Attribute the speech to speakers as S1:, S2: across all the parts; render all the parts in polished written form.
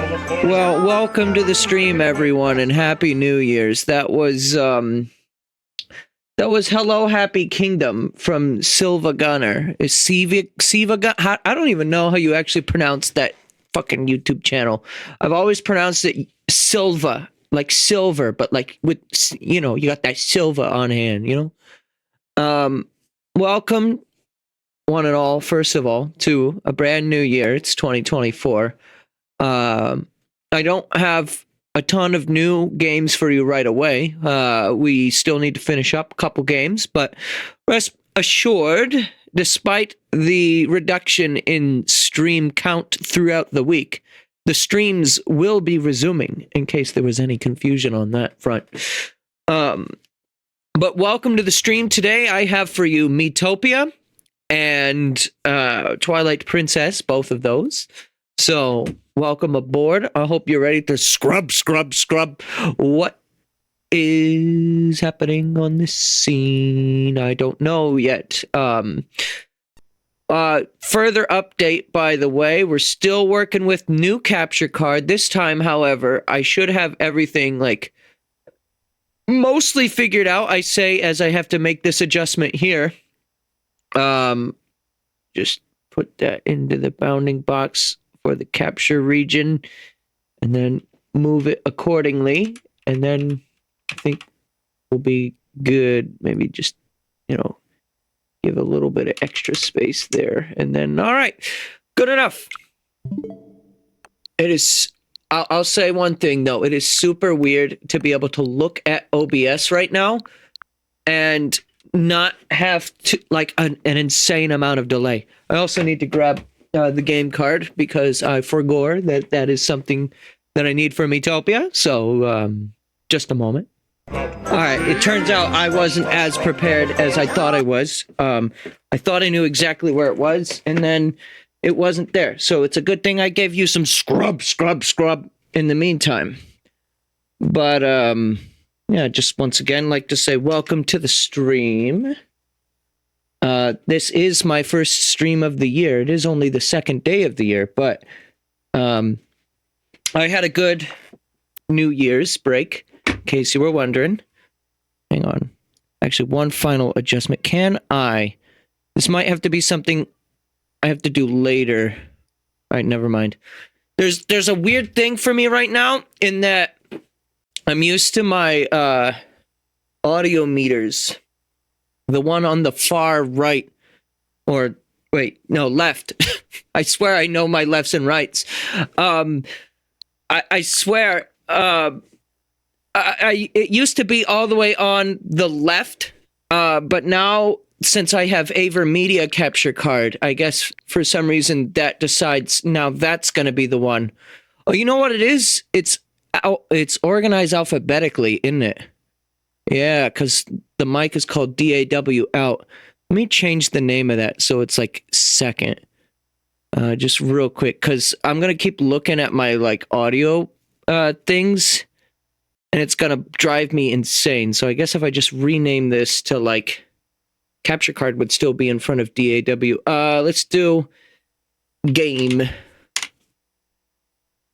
S1: Well, welcome to the stream, everyone, and Happy New Year's. That was Hello Happy Kingdom from Silva Gunner. Is Siva Gun? I don't even know how you actually pronounce that fucking YouTube channel. I've always pronounced it Silva, like silver, but like with, you got that Silva on hand, Welcome, one and all, first of all, to a brand new year. It's 2024. I don't have a ton of new games for you right away. We still need to finish up a couple games, but rest assured, despite the reduction in stream count throughout the week, the streams will be resuming, in case there was any confusion on that front. But welcome to the stream today. I have for you Miitopia and Twilight Princess, both of those. So, welcome aboard. I hope you're ready to scrub what is happening on this scene. I don't know yet. Further update, by the way, we're still working with new capture card. This time, however, I should have everything, mostly figured out, I say, as I have to make this adjustment here. Just put that into the bounding box for the capture region, and then move it accordingly, and then I think we'll be good. Maybe just, give a little bit of extra space there, and then, all right, good enough. It is, I'll say one thing, though. It is super weird to be able to look at OBS right now and not have to, an insane amount of delay. I also need to grab the game card because I forgot that is something that I need for Miitopia. So, just a moment. All right, it turns out I wasn't as prepared as I thought I was. I thought I knew exactly where it was, and then it wasn't there. So it's a good thing I gave you some scrub in the meantime. But, yeah, just once again, like to say welcome to the stream. This is my first stream of the year. It is only the second day of the year, but I had a good New Year's break, in case you were wondering. Hang on. Actually, one final adjustment. This might have to be something I have to do later. All right, never mind. There's a weird thing for me right now in that I'm used to my audio meters. The one on the far right, or wait, no, left. I swear I know my lefts and rights. I swear, it used to be all the way on the left, but now, since I have AverMedia capture card, I guess for some reason that decides now that's going to be the one. Oh, you know what it is? It's organized alphabetically, isn't it? Yeah, because the mic is called DAW out. Let me change the name of that so it's second. Just real quick, because I'm going to keep looking at my audio things, and it's going to drive me insane. So I guess if I just rename this to capture card would still be in front of DAW. Let's do game.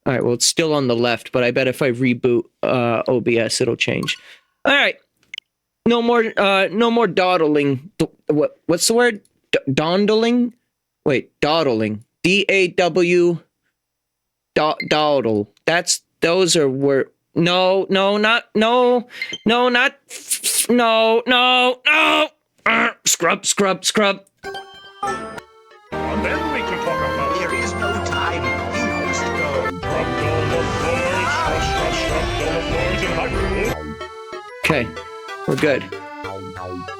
S1: All right, well, it's still on the left, but I bet if I reboot OBS, it'll change. All right. No more dawdling. What's the word? Dawdling? Wait, dawdling. D-A-W dawdle. Those are words. No. Scrub.
S2: And then we can talk about there is no time. You must go.
S1: Okay, we're good.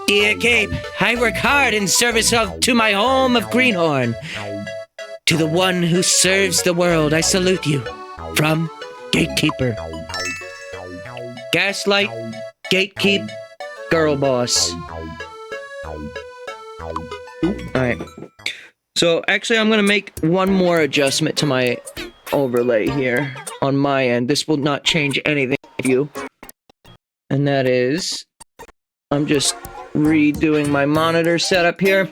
S1: Dear Gabe, I work hard in service to my home of Greenhorn. To the one who serves the world, I salute you. From Gatekeeper. Gaslight, Gatekeep, Girl Boss. Alright. So, actually, I'm going to make one more adjustment to my overlay here on my end. This will not change anything for you. And that is, I'm just redoing my monitor setup here.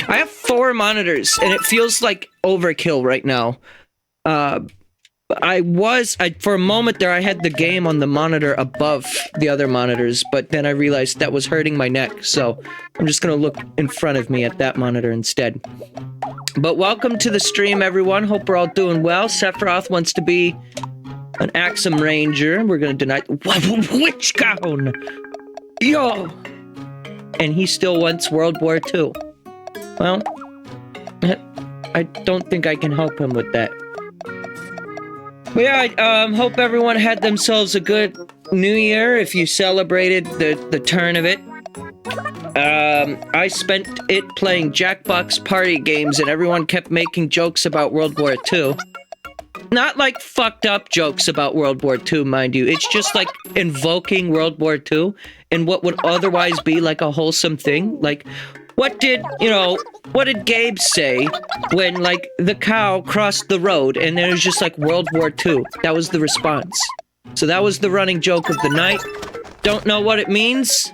S1: I have 4 monitors, and it feels like overkill right now. For a moment there, I had the game on the monitor above the other monitors, but then I realized that was hurting my neck, so I'm just gonna look in front of me at that monitor instead. But welcome to the stream, everyone. Hope we're all doing well. Sephiroth wants to be an Axum Ranger. We're gonna deny Witch Gown! Yo! And he still wants World War II. Well, I don't think I can help him with that. But yeah, I hope everyone had themselves a good New Year if you celebrated the turn of it. I spent it playing Jackbox party games and everyone kept making jokes about World War II. Not like fucked up jokes about World War II, mind you. It's just like invoking World War II and what would otherwise be like a wholesome thing. Like, what did Gabe say when, like, the cow crossed the road and it was just like World War II? That was the response. So that was the running joke of the night. Don't know what it means.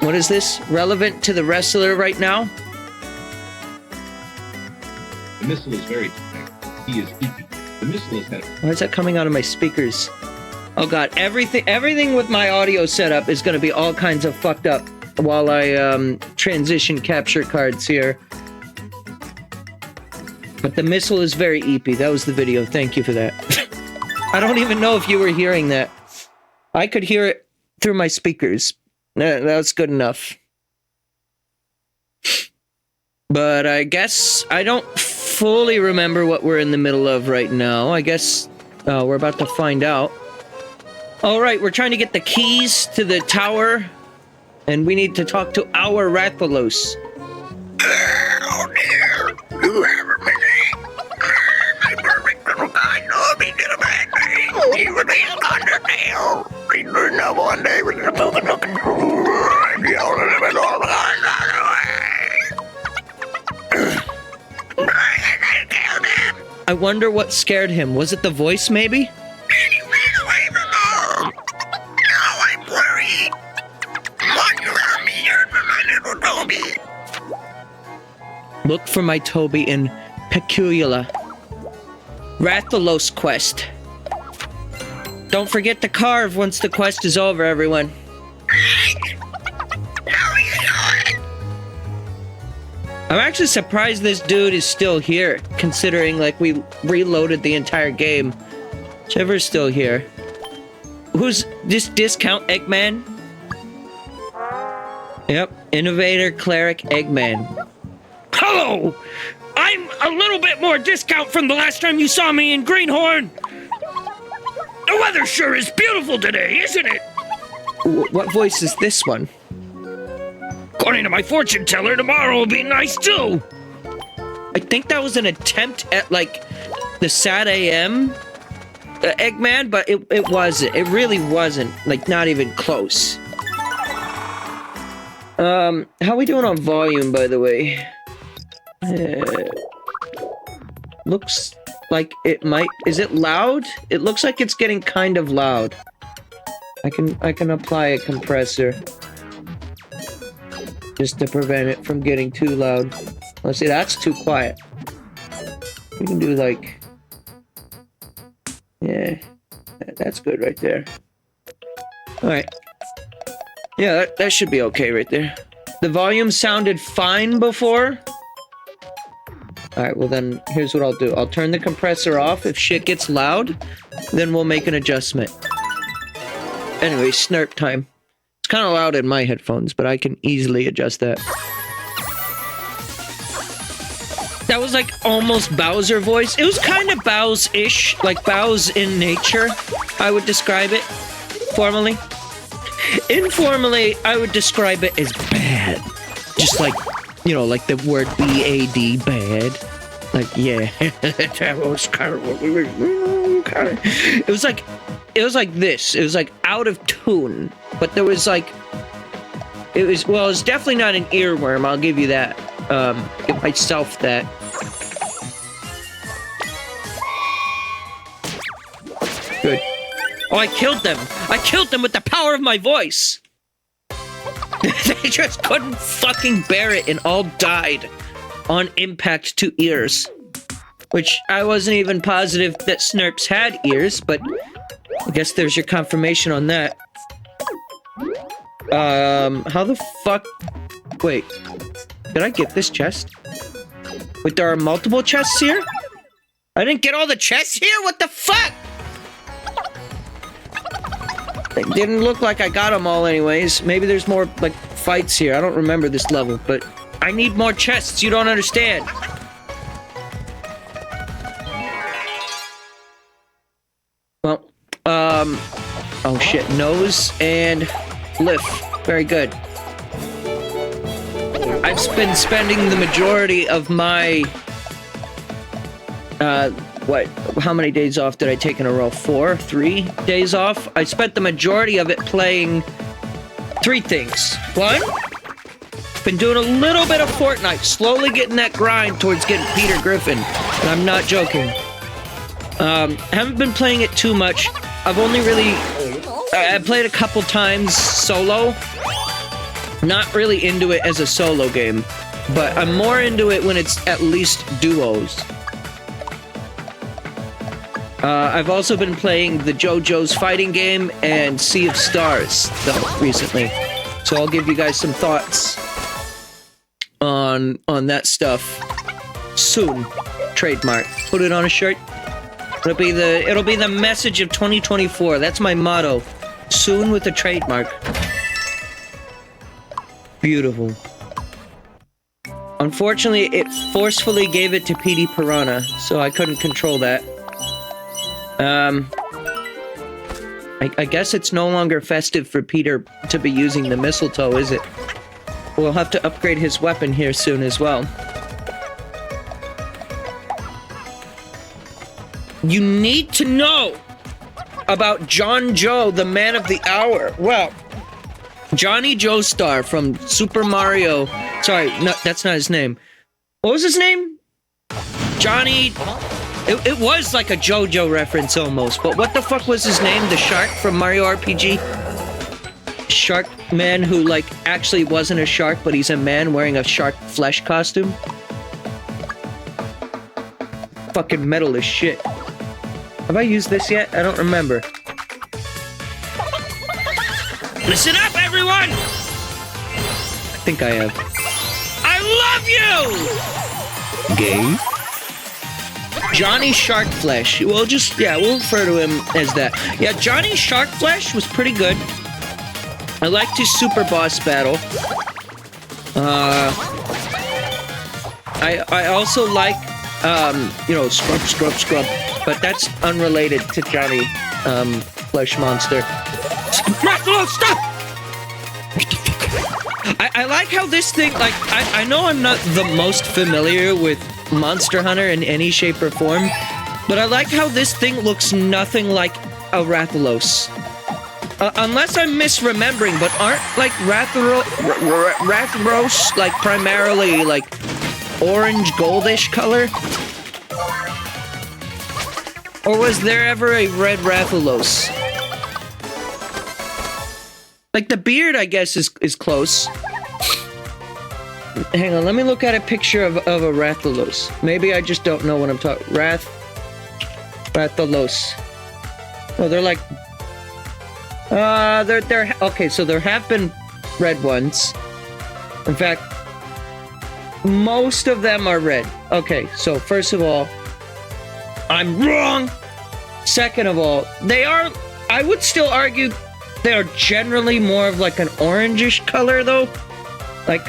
S1: What is this? Relevant to the wrestler right now?
S3: The missile is very detected. He is eating. The missile is headed.
S1: Why is that coming out of my speakers? Oh god, everything with my audio setup is gonna be all kinds of fucked up while I transition capture cards here. But the missile is very eepy. That was the video. Thank you for that. I don't even know if you were hearing that. I could hear it through my speakers. That's good enough. But I guess I don't fully remember what we're in the middle of right now. I guess we're about to find out. Alright, we're trying to get the keys to the tower. And we need to talk to our Rathalos.
S2: Oh dear, you have a minute. My perfect little guy Toby did a bad thing. He released Undertale. He learned that one day with the moving looking and yelled at him and all the guys out of the way. I gotta tell them.
S1: I wonder what scared him. Was it the voice, maybe?
S2: He ran away from home. Now I'm worried. Wonder how me hurt my little Toby.
S1: Look for my Toby in Pecula. Rathalos quest. Don't forget to carve once the quest is over, everyone.
S2: How are you doing?
S1: I'm actually surprised this dude is still here, considering, like, we reloaded the entire game. Trevor's still here. Who's this discount Eggman? Yep, Innovator Cleric Eggman. Hello! I'm a little bit more discount from the last time you saw me in Greenhorn!
S2: The weather sure is beautiful today, isn't it?
S1: What voice is this one?
S2: According to my fortune teller, tomorrow will be nice too.
S1: I think that was an attempt at, like, the sad AM Eggman, but it wasn't. It really wasn't. Like, not even close. How we doing on volume, by the way? Looks like it might... Is it loud? It looks like it's getting kind of loud. I can apply a compressor. Just to prevent it from getting too loud. Let's see, that's too quiet. We can do like... Yeah, that's good right there. Alright. Yeah, that should be okay right there. The volume sounded fine before. Alright, well then, here's what I'll do. I'll turn the compressor off. If shit gets loud, then we'll make an adjustment. Anyway, snurp time. It's kind of loud in my headphones, but I can easily adjust that. That was like almost Bowser voice. It was kind of Bow's-ish, like Bow's in nature, I would describe it, formally. Informally, I would describe it as bad. Just like, you know, like the word B-A-D, bad. Like, yeah, that was kind of what we were kind of... It was like this. It was like out of tune, but there was like... It was definitely not an earworm, I'll give you that. Give myself that. Good. Oh, I killed them! I killed them with the power of my voice! They just couldn't fucking bear it and all died on impact to ears. which I wasn't even positive that Snurps had ears, but I guess there's your confirmation on that. How the fuck... Wait, did I get this chest? Wait, there are multiple chests here? I didn't get all the chests here? What the fuck? It didn't look like I got them all anyways. Maybe there's more, like, fights here. I don't remember this level, but I need more chests. You don't understand. Well, oh shit. Nose and lift. Very good. I've been spending the majority of my... how many days off did I take in a row? 3 days off? I spent the majority of it playing 3 things. 1, been doing a little bit of Fortnite, slowly getting that grind towards getting Peter Griffin, and I'm not joking. Haven't been playing it too much. I've only really... I played a couple times solo. Not really into it as a solo game, but I'm more into it when it's at least duos. I've also been playing the JoJo's fighting game and Sea of Stars, though, recently. So I'll give you guys some thoughts on that stuff soon. Trademark. Put it on a shirt. It'll be the message of 2024. That's my motto. Soon with a trademark. Beautiful. Unfortunately, it forcefully gave it to PD Piranha, so I couldn't control that. I guess it's no longer festive for Peter to be using the mistletoe, is it? We'll have to upgrade his weapon here soon as well. You need to know about John Joe, the man of the hour. Well, Johnny Joestar from Super Mario... Sorry, no, that's not his name. What was his name? Johnny... It was like a JoJo reference almost, but what the fuck was his name? The shark from Mario RPG? Shark man who, like, actually wasn't a shark, but he's a man wearing a shark flesh costume? Fucking metal as shit. Have I used this yet? I don't remember. Listen up, everyone! I think I have. I love you! Gabe? Johnny Sharkflesh. We'll refer to him as that. Yeah, Johnny Sharkflesh was pretty good. I liked his super boss battle. I also like, scrub, but that's unrelated to Johnny, Flesh Monster. Rathalos, stop! What the fuck? I like how this thing, like, I know I'm not the most familiar with Monster Hunter in any shape or form, but I like how this thing looks nothing like a Rathalos. Unless I'm misremembering, but aren't, like, Rathalos, like, primarily, like, orange goldish color? Or was there ever a red Rathalos? Like, the beard, I guess, is close. Hang on, let me look at a picture of a Rathalos. Maybe I just don't know what I'm talking... Rathalos. Oh, they're like... they're... Okay, so there have been red ones. In fact, most of them are red. Okay, so first of all, I'm wrong! Second of all, they are... I would still argue they are generally more of like an orangish color, though. Like...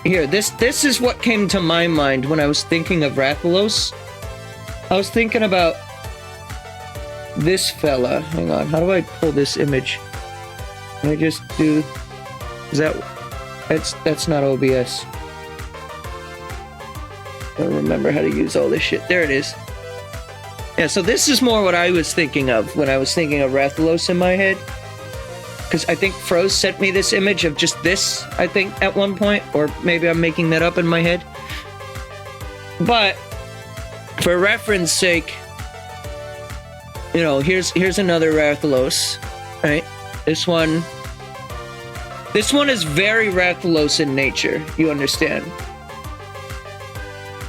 S1: Here, this is what came to my mind when I was thinking of Rathalos. I was thinking about this fella. Hang on, how do I pull this image? Can I just do... Is that... That's not OBS. I don't remember how to use all this shit. There it is. Yeah, so this is more what I was thinking of when I was thinking of Rathalos in my head. Because I think Froze sent me this image of just this, I think, at one point. Or maybe I'm making that up in my head. But, for reference sake, you know, here's another Rathalos, right? This one is very Rathalos in nature, you understand.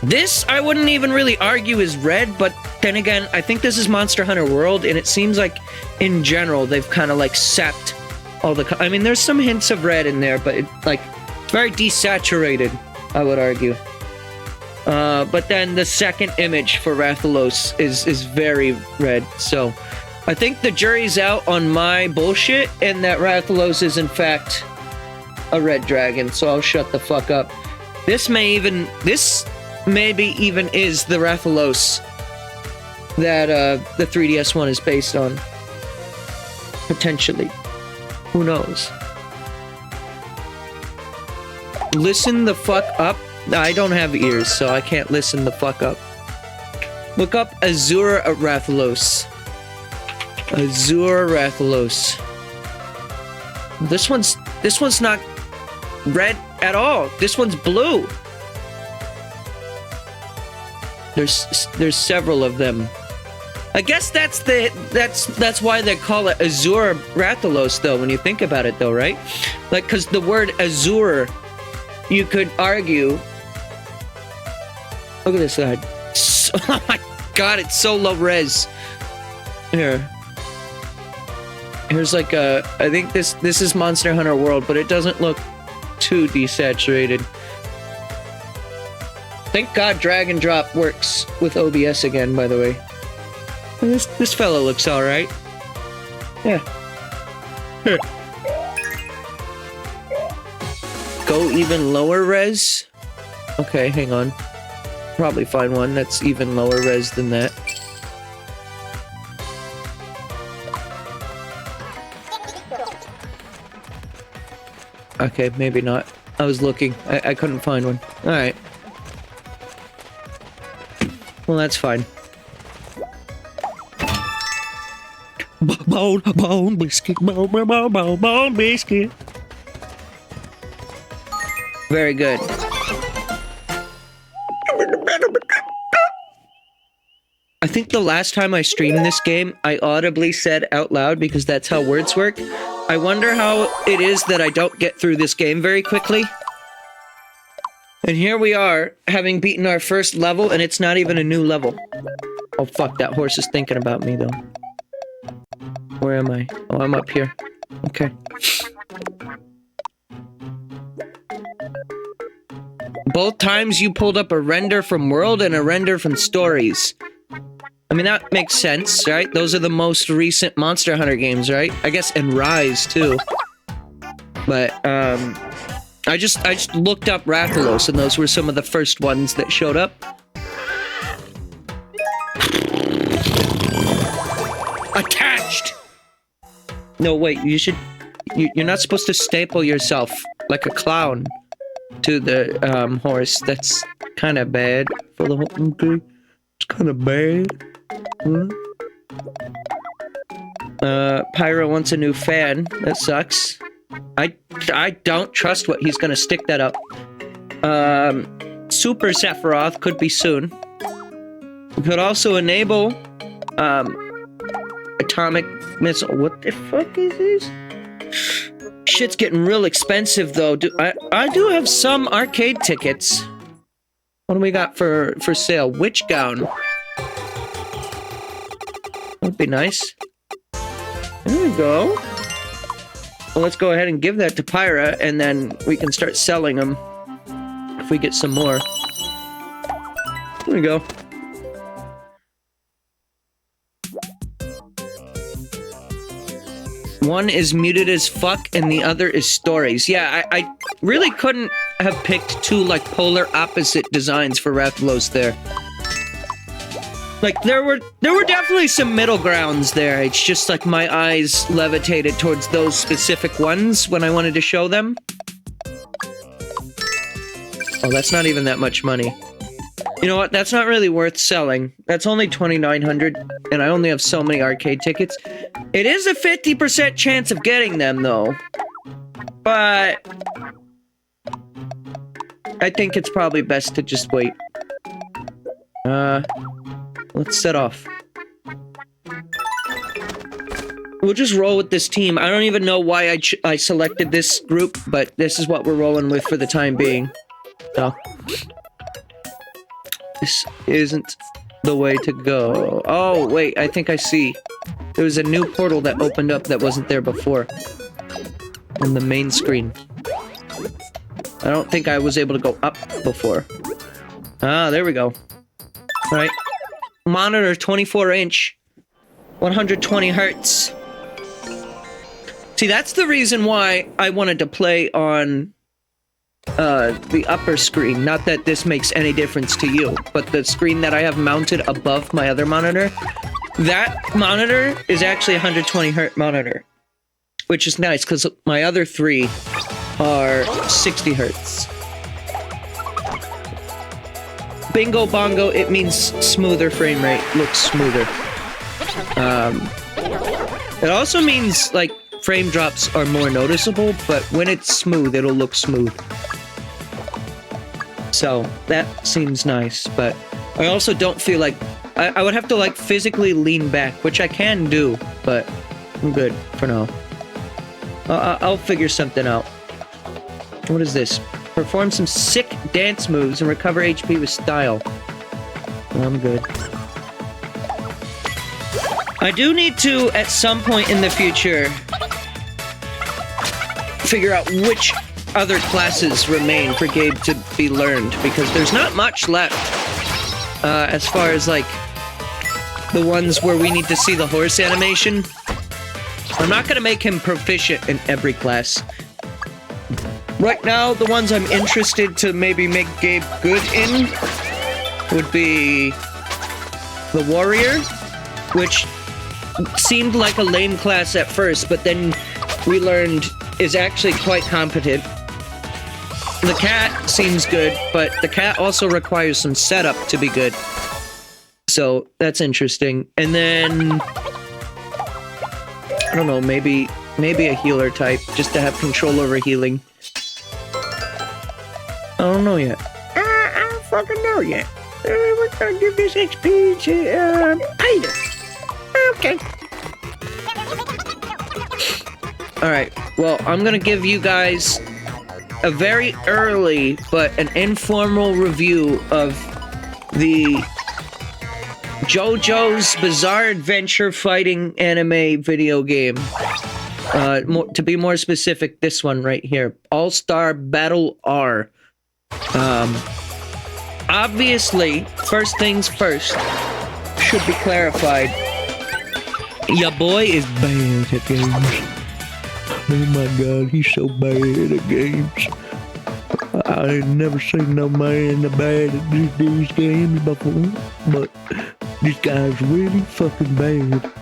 S1: This, I wouldn't even really argue is red, but then again, I think this is Monster Hunter World, and it seems like, in general, they've kind of, like, sapped all the... I mean, there's some hints of red in there, but, it's very desaturated, I would argue. But then the second image for Rathalos is very red, so... I think the jury's out on my bullshit, and that Rathalos is, in fact, a red dragon, so I'll shut the fuck up. This maybe even is the Rathalos that the 3DS one is based on. Potentially. Who knows? Listen the fuck up? I don't have ears, so I can't listen the fuck up. Look up Azure Rathalos. Azure Rathalos. This one's not red at all. This one's blue. There's several of them. I guess that's why they call it Azure Rathalos, though, when you think about it, though, right? Like, because the word Azure, you could argue... Look at this side. Oh my god, it's so low res. Here. Here's like a... I think this is Monster Hunter World, but it doesn't look too desaturated. Thank God drag and drop works with OBS again, by the way. This fellow looks alright. Yeah. Here. Go even lower res? Okay, hang on. Probably find one that's even lower res than that. Okay, maybe not. I was looking. I couldn't find one. Alright. Well, that's fine. Bone biscuit, bone biscuit. Very good. I think the last time I streamed this game, I audibly said out loud, because that's how words work, I wonder how it is that I don't get through this game very quickly. And here we are, having beaten our first level, and it's not even a new level. Oh fuck, that horse is thinking about me, though. Where am I? Oh, I'm up here. Okay. Both times you pulled up a render from World and a render from Stories. I mean, that makes sense, right? Those are the most recent Monster Hunter games, right? I guess, and Rise, too. But, I just looked up Rathalos, and those were some of the first ones that showed up. Attached! No, wait, you're not supposed to staple yourself like a clown to the, horse. That's kind of bad for the whole... Okay. It's kind of bad. Hmm? Pyro wants a new fan. That sucks. I don't trust what he's gonna stick that up. Super Sephiroth could be soon. We could also enable, atomic missile. What the fuck is this? Shit's getting real expensive, though. I do have some arcade tickets. What do we got for sale? Witch gown. That'd be nice. There we go. Well, let's go ahead and give that to Pyra, and then we can start selling them if we get some more. There we go. One is muted as fuck, and the other is Stories. Yeah, I really couldn't have picked two, like, polar opposite designs for Rathalos there. Like, there were definitely some middle grounds there. It's just like my eyes levitated towards those specific ones when I wanted to show them. Oh, that's not even that much money. You know what? That's not really worth selling. That's only $2,900, and I only have so many arcade tickets. It is a 50% chance of getting them, though. But I think it's probably best to just wait. Let's set off. We'll just roll with this team. I don't even know why I selected this group, but this is what we're rolling with for the time being. So, This isn't the way to go. Oh, wait, I think I see. There was a new portal that opened up that wasn't there before. On the main screen. I don't think I was able to go up before. Ah, there we go. Alright. Monitor 24-inch. 120 hertz. See, that's the reason why I wanted to play on the upper screen. Not that this makes any difference to you, but the screen that I have mounted above my other monitor, that monitor is actually a 120 hertz monitor, which is nice because my other three are 60 hertz. Bingo bongo, it means smoother frame rate, looks smoother. It also means, like, frame drops are more noticeable, but when it's smooth, it'll look smooth. So, that seems nice, but I also don't feel like... I would have to, like, physically lean back, which I can do, but I'm good for now. I'll figure something out. What is this? Perform some sick dance moves and recover HP with style. I'm good. I do need to, at some point in the future, figure out which other classes remain for Gabe to be learned, because there's not much left as far as, like, the ones where we need to see the horse animation. I'm not going to make him proficient in every class. Right now, the ones I'm interested to maybe make Gabe good in would be the warrior, which seemed like a lame class at first, but then we learned is actually quite competent. The cat seems good, but the cat also requires some setup to be good. So that's interesting. And then, I don't know, maybe a healer type, just to have control over healing. I don't know yet.
S2: I don't fucking know yet. We're gonna give this XP to, Peter. Okay.
S1: Alright, well, I'm gonna give you guys a very early, but an informal review of the JoJo's Bizarre Adventure Fighting Anime video game. To be more specific, this one right here. All-Star Battle R. Obviously, first things first, should be clarified. Your boy is bad at games. Oh my god, he's so bad at games. I ain't never seen no man bad at these games before, but this guy's really fucking bad.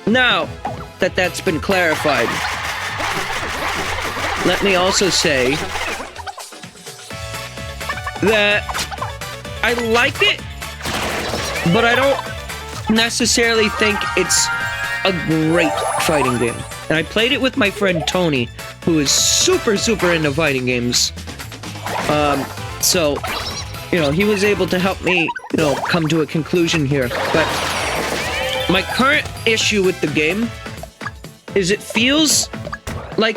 S1: Now that that's been clarified, let me also say that I like it, but I don't necessarily think it's a great fighting game. And I played it with my friend Tony, who is super into fighting games. So, you know, he was able to help me, you know, come to a conclusion here. But my current issue with the game is it feels like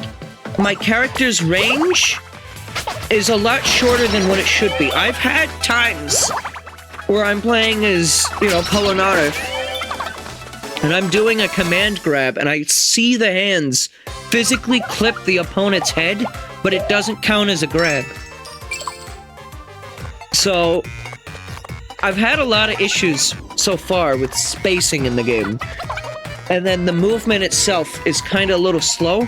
S1: my character's range is a lot shorter than what it should be. I've had times where I'm playing as, you know, Polonara, and I'm doing a command grab, and I see the hands physically clip the opponent's head, but it doesn't count as a grab. So, I've had a lot of issues so far with spacing in the game. And then the movement itself is kind of a little slow.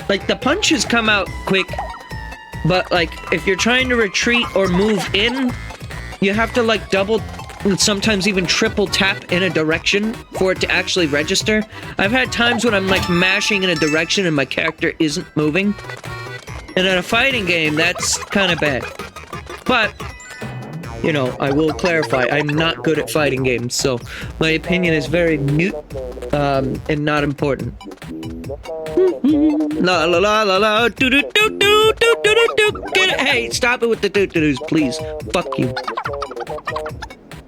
S1: Like, the punches come out quick, but, like, if you're trying to retreat or move in, you have to, like, double and sometimes even triple tap in a direction for it to actually register. I've had times when I'm, like, mashing in a direction and my character isn't moving. And in a fighting game, that's kind of bad. But, you know, I will clarify, I'm not good at fighting games, so my opinion is very mute, and not important. La la la la la, do do do do do do do do. Get it? Hey, stop it with the doo doo doos, please. Fuck you.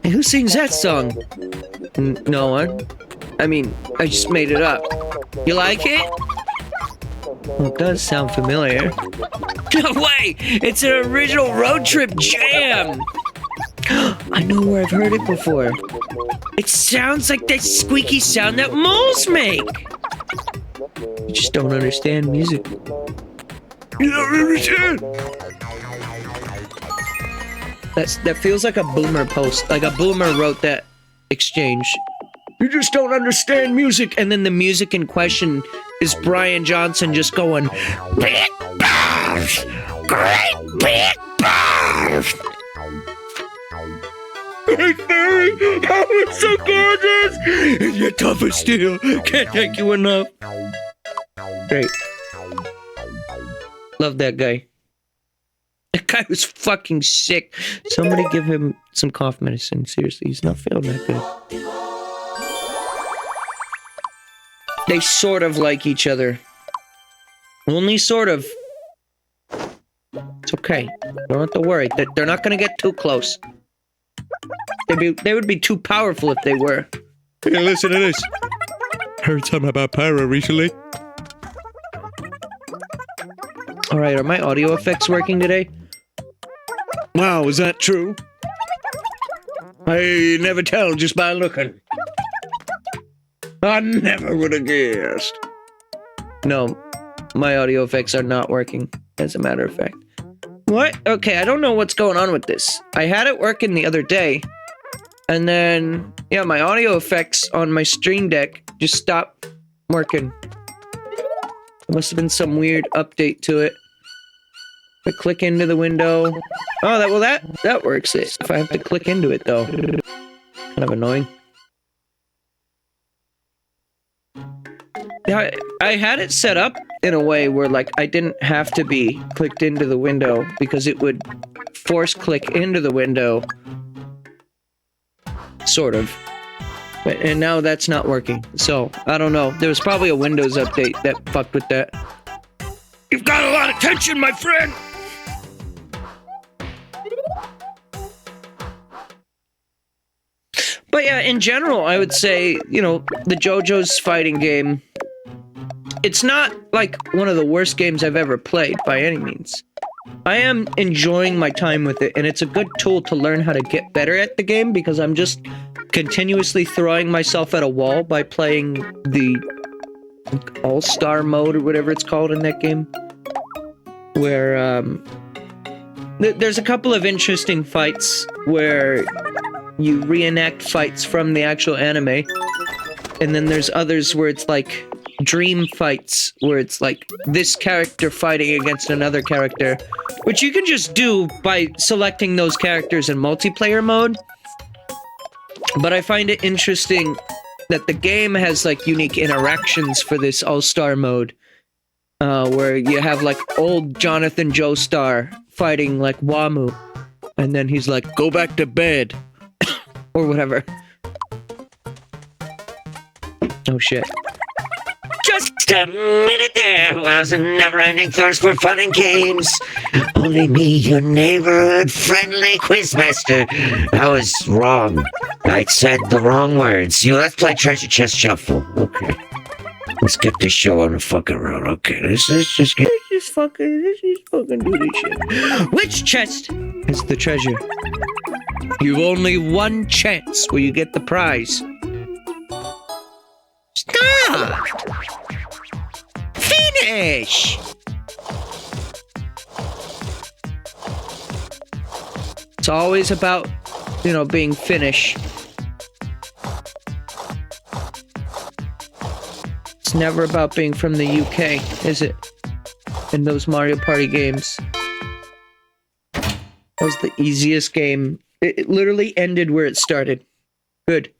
S1: Hey, who sings that song? No one. I mean, I just made it up. You like it? Well, it does sound familiar. No way! It's an original road trip jam! I know where I've heard it before. It sounds like that squeaky sound that moles make! You just don't understand music. You don't understand! That feels like a boomer post. Like a boomer wrote that exchange. You just don't understand music! And then the music in question is Brian Johnson just going, Big balls! Great big balls! Hey, Fairy! Oh, it's so gorgeous! And you're tough as steel. Can't thank you enough. Great. Love that guy. That guy was fucking sick. Somebody give him some cough medicine. Seriously, he's not feeling that good. They sort of like each other. Only sort of. It's okay. You don't have to worry. They're not gonna get too close. They would be too powerful if they were. Hey, listen to this. Heard something about Pyro recently. Alright, are my audio effects working today? Wow, is that true? I never tell just by looking. I never would have guessed. No, my audio effects are not working, as a matter of fact. What? Okay, I don't know what's going on with this. I had it working the other day, and then, yeah, my audio effects on my Stream Deck just stopped working. There must have been some weird update to it. If I click into the window... Oh, that works. If I have to click into it, though. Kind of annoying. Yeah, I had it set up in a way where, like, I didn't have to be clicked into the window because it would force click into the window. Sort of. And now that's not working. So, I don't know. There was probably a Windows update that fucked with that. You've got a lot of tension, my friend! But yeah, in general, I would say, you know, the JoJo's fighting game... It's not, like, one of the worst games I've ever played, by any means. I am enjoying my time with it, and it's a good tool to learn how to get better at the game, because I'm just continuously throwing myself at a wall by playing the All-Star mode, or whatever it's called in that game. Where, there's a couple of interesting fights where you reenact fights from the actual anime, and then there's others where it's like dream fights, where it's like this character fighting against another character, which you can just do by selecting those characters in multiplayer mode. But I find it interesting that the game has like unique interactions for this all-star mode, where you have like old Jonathan Joestar fighting like Wamu, and then he's like, go back to bed, or whatever. Oh shit.
S4: Just a minute there was a never-ending thirst for fun and games. Only me, your neighborhood friendly quizmaster. I was wrong. I said the wrong words. Let's play Treasure Chest Shuffle. Okay. Let's get this show on the fucking road. Okay, let's just fucking do this shit.
S1: Which chest is the treasure? You've only one chance where you get the prize. Stop! Finish! It's always about, you know, being finished. It's never about being from the UK, is it? In those Mario Party games. That was the easiest game. It literally ended where it started. Good.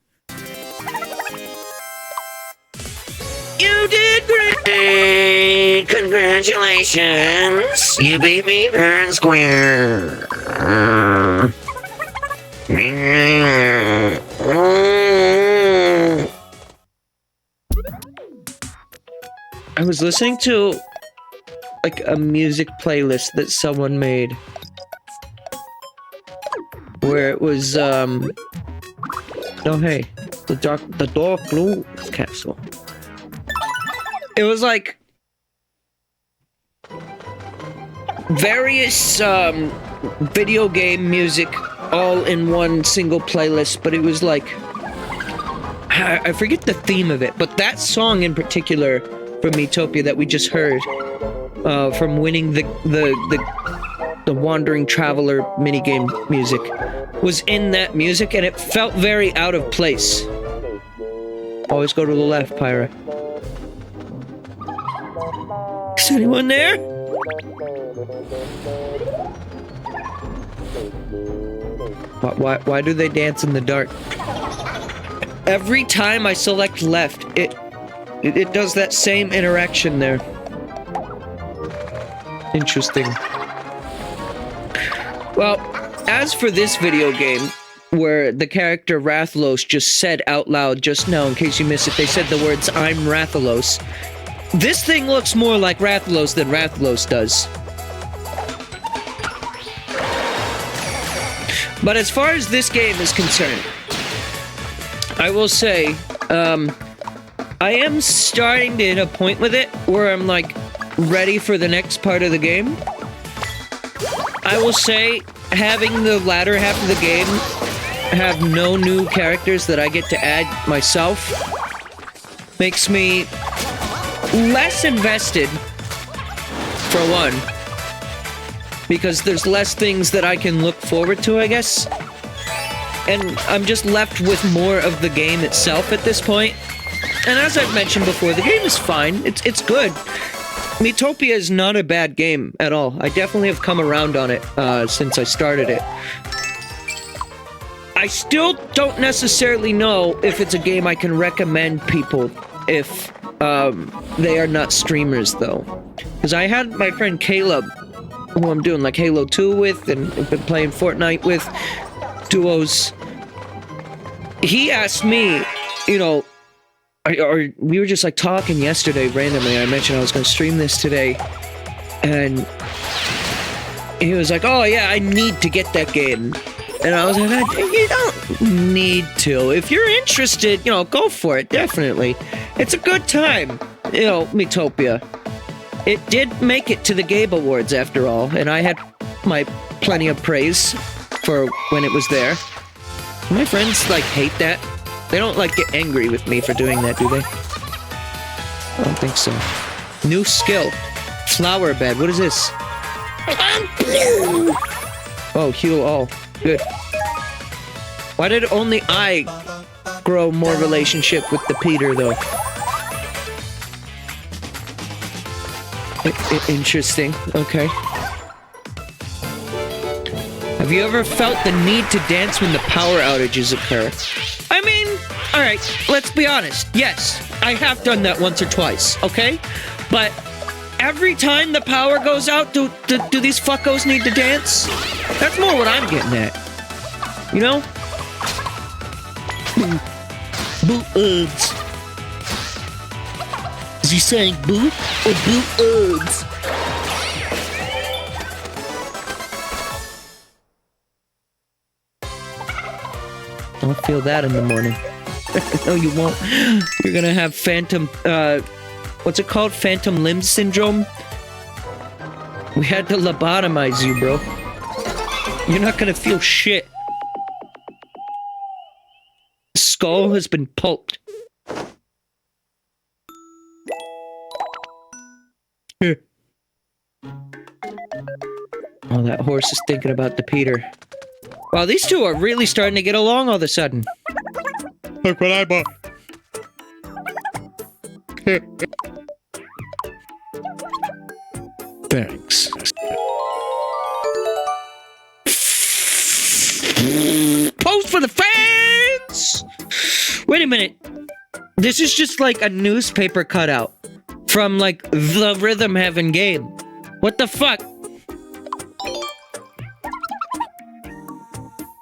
S1: You did great!
S4: Hey, congratulations! You beat me fair and square.
S1: I was listening to like a music playlist that someone made where it was oh hey, the dark blue castle. It was like various video game music all in one single playlist, but it was like I forget the theme of it, but that song in particular from Miitopia that we just heard from winning the Wandering Traveler minigame music was in that music, and it felt very out of place. Always go to the left, Pyra. Is anyone there? Why do they dance in the dark? Every time I select left, it does that same interaction there. Interesting. Well, as for this video game, where the character Rathalos just said out loud just now, in case you missed it, they said the words, "I'm Rathalos." This thing looks more like Rathalos than Rathalos does. But as far as this game is concerned, I will say, I am starting to hit a point with it where I'm, like, ready for the next part of the game. I will say, having the latter half of the game have no new characters that I get to add myself makes me less invested, for one, because there's less things that I can look forward to, I guess. And I'm just left with more of the game itself at this point. And as I've mentioned before, the game is fine. It's good. Miitopia is not a bad game at all. I definitely have come around on it since I started it. I still don't necessarily know if it's a game I can recommend people if they are not streamers, though. Because I had my friend Caleb, who I'm doing like Halo 2 with, and I've been playing Fortnite with, duos. He asked me, you know, or we were just like talking yesterday randomly. I mentioned I was going to stream this today, and he was like, "Oh yeah, I need to get that game." And I was like, "You don't need to. If you're interested, you know, go for it. Definitely, it's a good time. You know, Miitopia. It did make it to the Gabe Awards after all, and I had my plenty of praise for when it was there. My friends like hate that. They don't like get angry with me for doing that, do they? I don't think so. New skill. Flower bed. What is this? Oh, heal all. Good. Why did only I grow more relationship with the Peter, though? Interesting. Okay. Have you ever felt the need to dance when the power outages occur? I mean, alright, let's be honest. Yes, I have done that once or twice, okay? But every time the power goes out, do these fuckos need to dance? That's more what I'm getting at. You know? Boo-uds. Is he saying boo or boo-uds? I'll feel that in the morning. No, you won't. You're gonna have phantom, what's it called? Phantom limb syndrome? We had to lobotomize you, bro. You're not gonna feel shit. Skull has been pulped. Here. Oh, that horse is thinking about the Peter. Wow, these two are really starting to get along all of a sudden. Look what I bought. Thanks. Post for the fans! Wait a minute. This is just like a newspaper cutout from like the Rhythm Heaven game. What the fuck?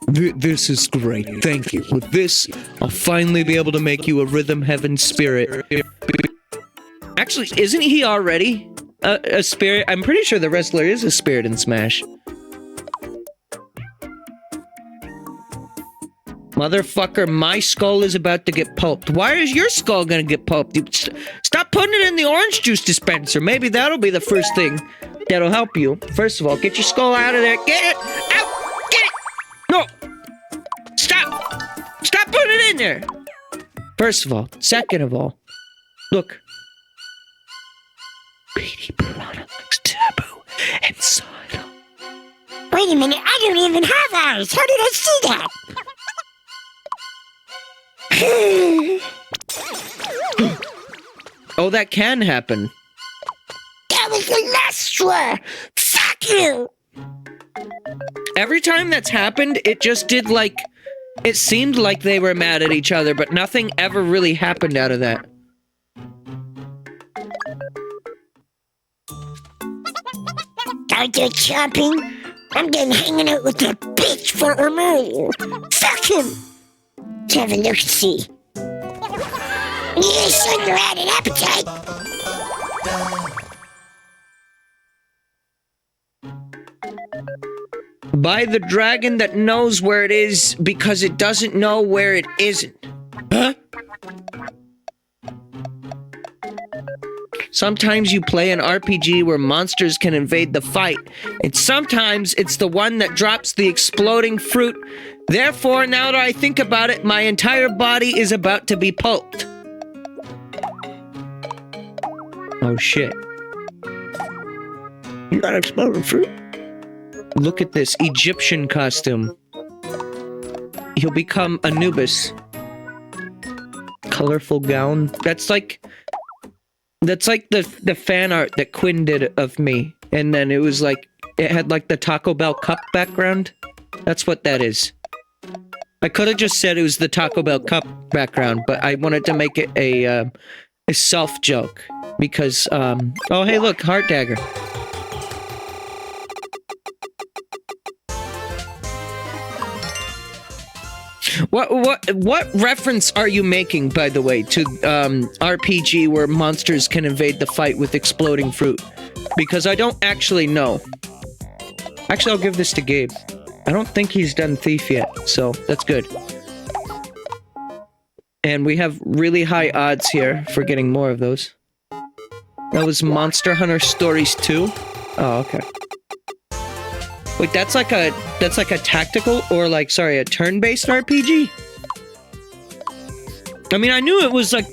S1: This is great. Thank you. With this, I'll finally be able to make you a Rhythm Heaven spirit. Actually, isn't he already a spirit? I'm pretty sure the wrestler is a spirit in Smash. Motherfucker, my skull is about to get pulped. Why is your skull gonna get pulped? Stop putting it in the orange juice dispenser. Maybe that'll be the first thing that'll help you. First of all, get your skull out of there. Get it! Out! Get it! No! Stop! Stop putting it in there! First of all. Second of all. Look. Petey Piranha looks taboo and silent.
S5: Wait a minute, I don't even have eyes. How did I see that?
S1: Oh, that can happen.
S5: That was the last straw. Fuck you.
S1: Every time that's happened, it just did like... It seemed like they were mad at each other, but nothing ever really happened out of that.
S5: I get shopping. I'm getting hanging out with that bitch for a mile. Fuck him. Let's have a look and see. You sure had an appetite.
S1: By the dragon that knows where it is because it doesn't know where it isn't. Huh? Sometimes you play an RPG where monsters can invade the fight, and sometimes it's the one that drops the exploding fruit. Therefore, now that I think about it, my entire body is about to be pulped. Oh shit.
S2: You got exploding fruit?
S1: Look at this Egyptian costume. He'll become Anubis. Colorful gown. That's like the fan art that Quinn did of me. And then it was like, it had like the Taco Bell cup background. That's what that is. I could have just said it was the Taco Bell cup background, but I wanted to make it a self joke. Because, oh hey look, Heart Dagger. What reference are you making, by the way, to RPG where monsters can invade the fight with exploding fruit? Because I don't actually know. Actually, I'll give this to Gabe. I don't think he's done Thief yet, so that's good. And we have really high odds here for getting more of those. That was Monster Hunter Stories 2? Oh, okay. Wait, that's like a tactical or like, sorry, a turn-based RPG? I mean, I knew it was like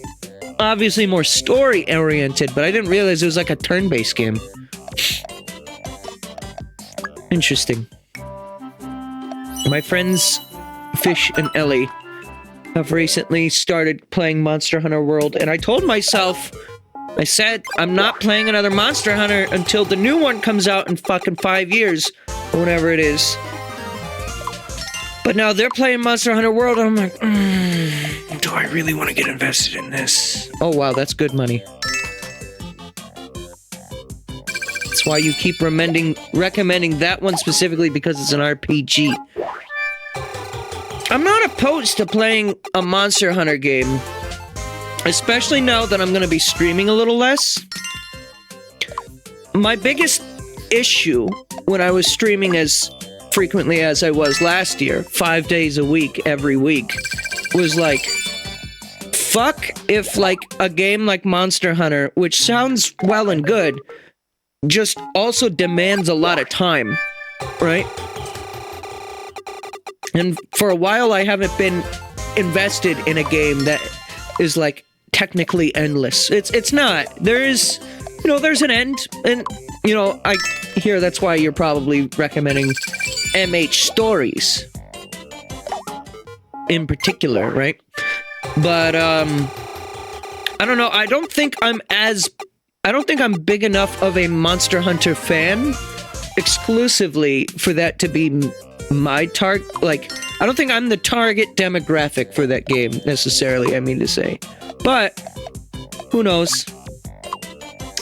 S1: obviously more story-oriented, but I didn't realize it was like a turn-based game. Interesting. My friends Fish and Ellie have recently started playing Monster Hunter World, and I told myself, I said, I'm not playing another Monster Hunter until the new one comes out in fucking 5 years. Or whatever it is. But now they're playing Monster Hunter World, and I'm like, do I really want to get invested in this? Oh wow, that's good money. That's why you keep recommending that one specifically, because it's an RPG. I'm not opposed to playing a Monster Hunter game. Especially now that I'm going to be streaming a little less. My biggest issue when I was streaming as frequently as I was last year, 5 days a week, every week, was like, fuck if like a game like Monster Hunter, which sounds well and good, just also demands a lot of time, right? And for a while I haven't been invested in a game that is like technically endless. It's not. There's an end, and I hear that's why you're probably recommending MH Stories in particular, right? But I don't know. I don't think I'm big enough of a Monster Hunter fan exclusively for that to be my target. Like, I don't think I'm the target demographic for that game necessarily, I mean to say. But who knows?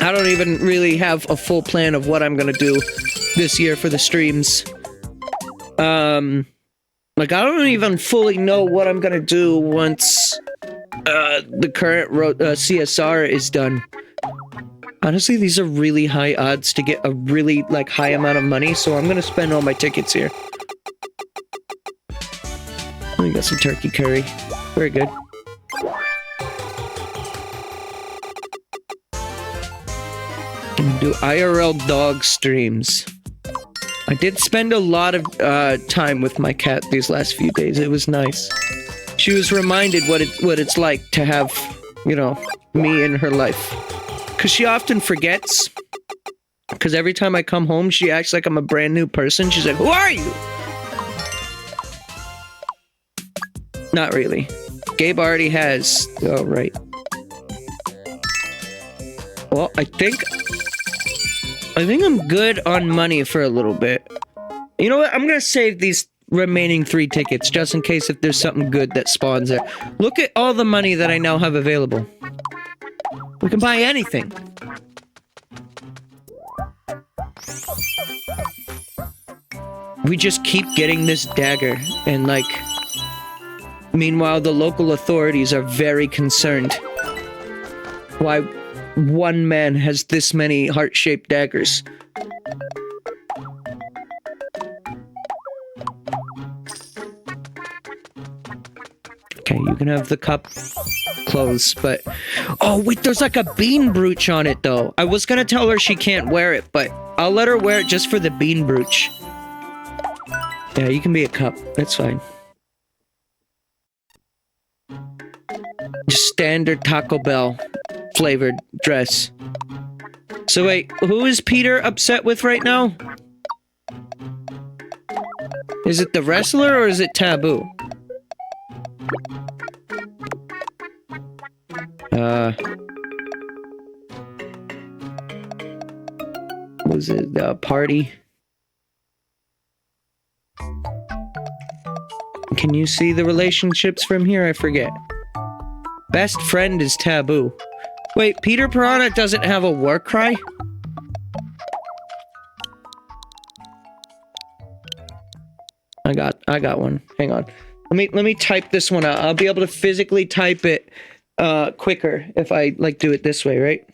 S1: I don't even really have a full plan of what I'm gonna do this year for the streams. Like, I don't even fully know what I'm gonna do once the current CSR is done. Honestly, these are really high odds to get a really, like, high amount of money, so I'm gonna spend all my tickets here. We got some turkey curry. Very good. Do IRL dog streams. I did spend a lot of time with my cat these last few days. It was nice. She was reminded what it's like to have, you know, me in her life. Because she often forgets. Because every time I come home, she acts like I'm a brand new person. She's like, "Who are you?" Not really. Gabe already has. Oh, right. Well, I think I'm good on money for a little bit. You know what? I'm gonna save these remaining 3 tickets just in case if there's something good that spawns there. Look at all the money that I now have available. We can buy anything. We just keep getting this dagger, and like... Meanwhile, the local authorities are very concerned. Why one man has this many heart-shaped daggers? Okay, you can have the cup clothes, but... Oh, wait, there's like a bean brooch on it, though. I was gonna tell her she can't wear it, but I'll let her wear it just for the bean brooch. Yeah, you can be a cup. That's fine. Just standard Taco Bell flavored dress. So wait, who is Peter upset with right now? Is it the wrestler or is it Taboo? Was it the party? Can you see the relationships from here? I forget. Best friend is Taboo. Wait, Peter Piranha doesn't have a war cry? I got one. Hang on. Let me type this one out. I'll be able to physically type it quicker if I like do it this way, right?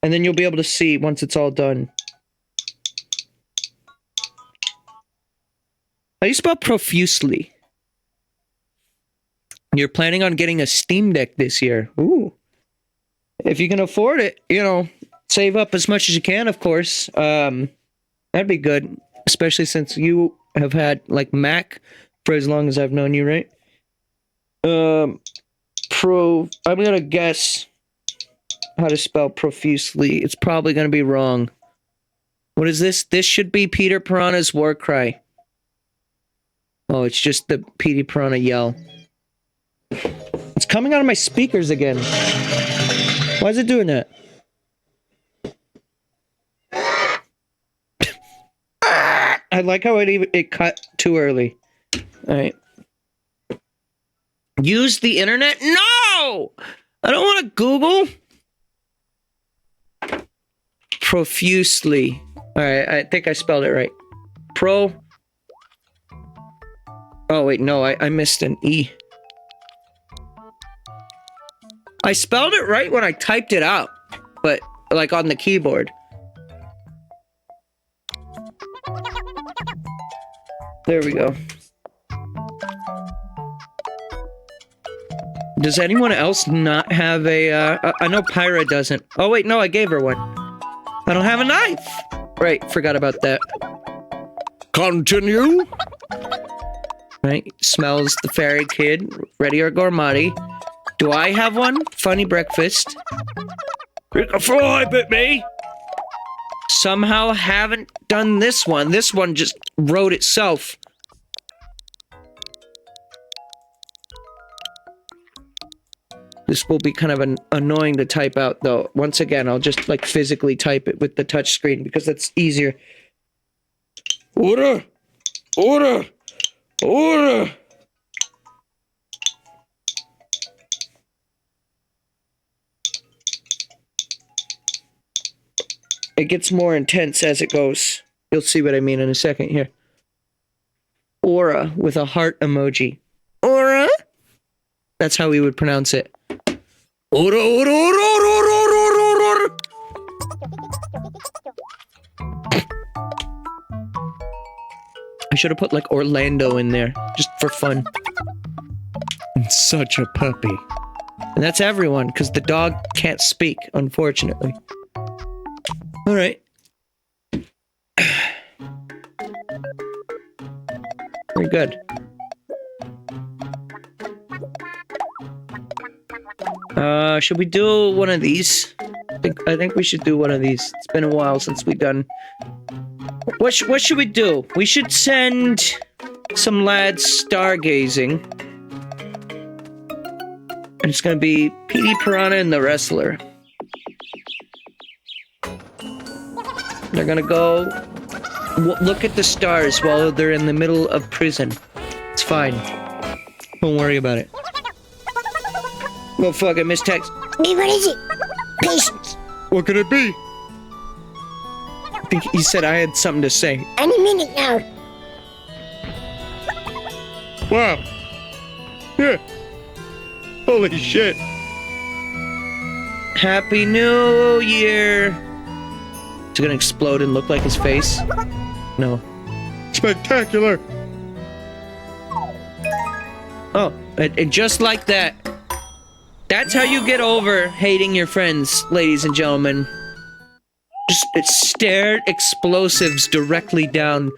S1: And then you'll be able to see once it's all done. How do you spell profusely? You're planning on getting a Steam Deck this year. Ooh. If you can afford it, you know, save up as much as you can, of course. That'd be good. Especially since you have had, like, Mac for as long as I've known you, right? I'm gonna guess how to spell profusely. It's probably gonna be wrong. What is this? This should be Peter Piranha's war cry. Oh, it's just the Petey Piranha yell. It's coming out of my speakers again. Why is it doing that? I like how it cut too early. Alright. Use the internet? No! I don't want to Google. Profusely. Alright, I think I spelled it right. Oh, wait, no, I missed an E. I spelled it right when I typed it out, but, like, on the keyboard. There we go. Does anyone else not have a, I know Pyra doesn't. Oh, wait, no, I gave her one. I don't have a knife! Right, forgot about that. Continue! Right, smells the fairy kid, ready or gourmati. Do I have one? Funny breakfast. Pick a fly, bit me! Somehow haven't done this one. This one just wrote itself. This will be kind of annoying to type out, though. Once again, I'll just, like, physically type it with the touch screen because that's easier. Order! Order! Order! It gets more intense as it goes. You'll see what I mean in a second here. Aura with a heart emoji. Aura? That's how we would pronounce it. Aura, aura, aura, aura, aura, aura, aura. I should have put like Orlando in there, just for fun. such a puppy. And that's everyone, because the dog can't speak, unfortunately. Alright. Very good. Should we do one of these? I think we should do one of these. It's been a while since we've done... What should we do? We should send some lads stargazing. And it's gonna be Petey Piranha and the Wrestler. They're gonna go look at the stars while they're in the middle of prison. It's fine. Don't worry about it. Well, fuck it, Miss Tex.
S5: Hey, what is it? Patience.
S1: What could it be? I think he said I had something to say.
S5: Any minute now.
S1: Wow. Yeah. Holy shit. Happy New Year. Is it gonna explode and look like his face? No. Spectacular. Oh, and just like that. That's how you get over hating your friends, ladies and gentlemen. Just stare explosives directly down.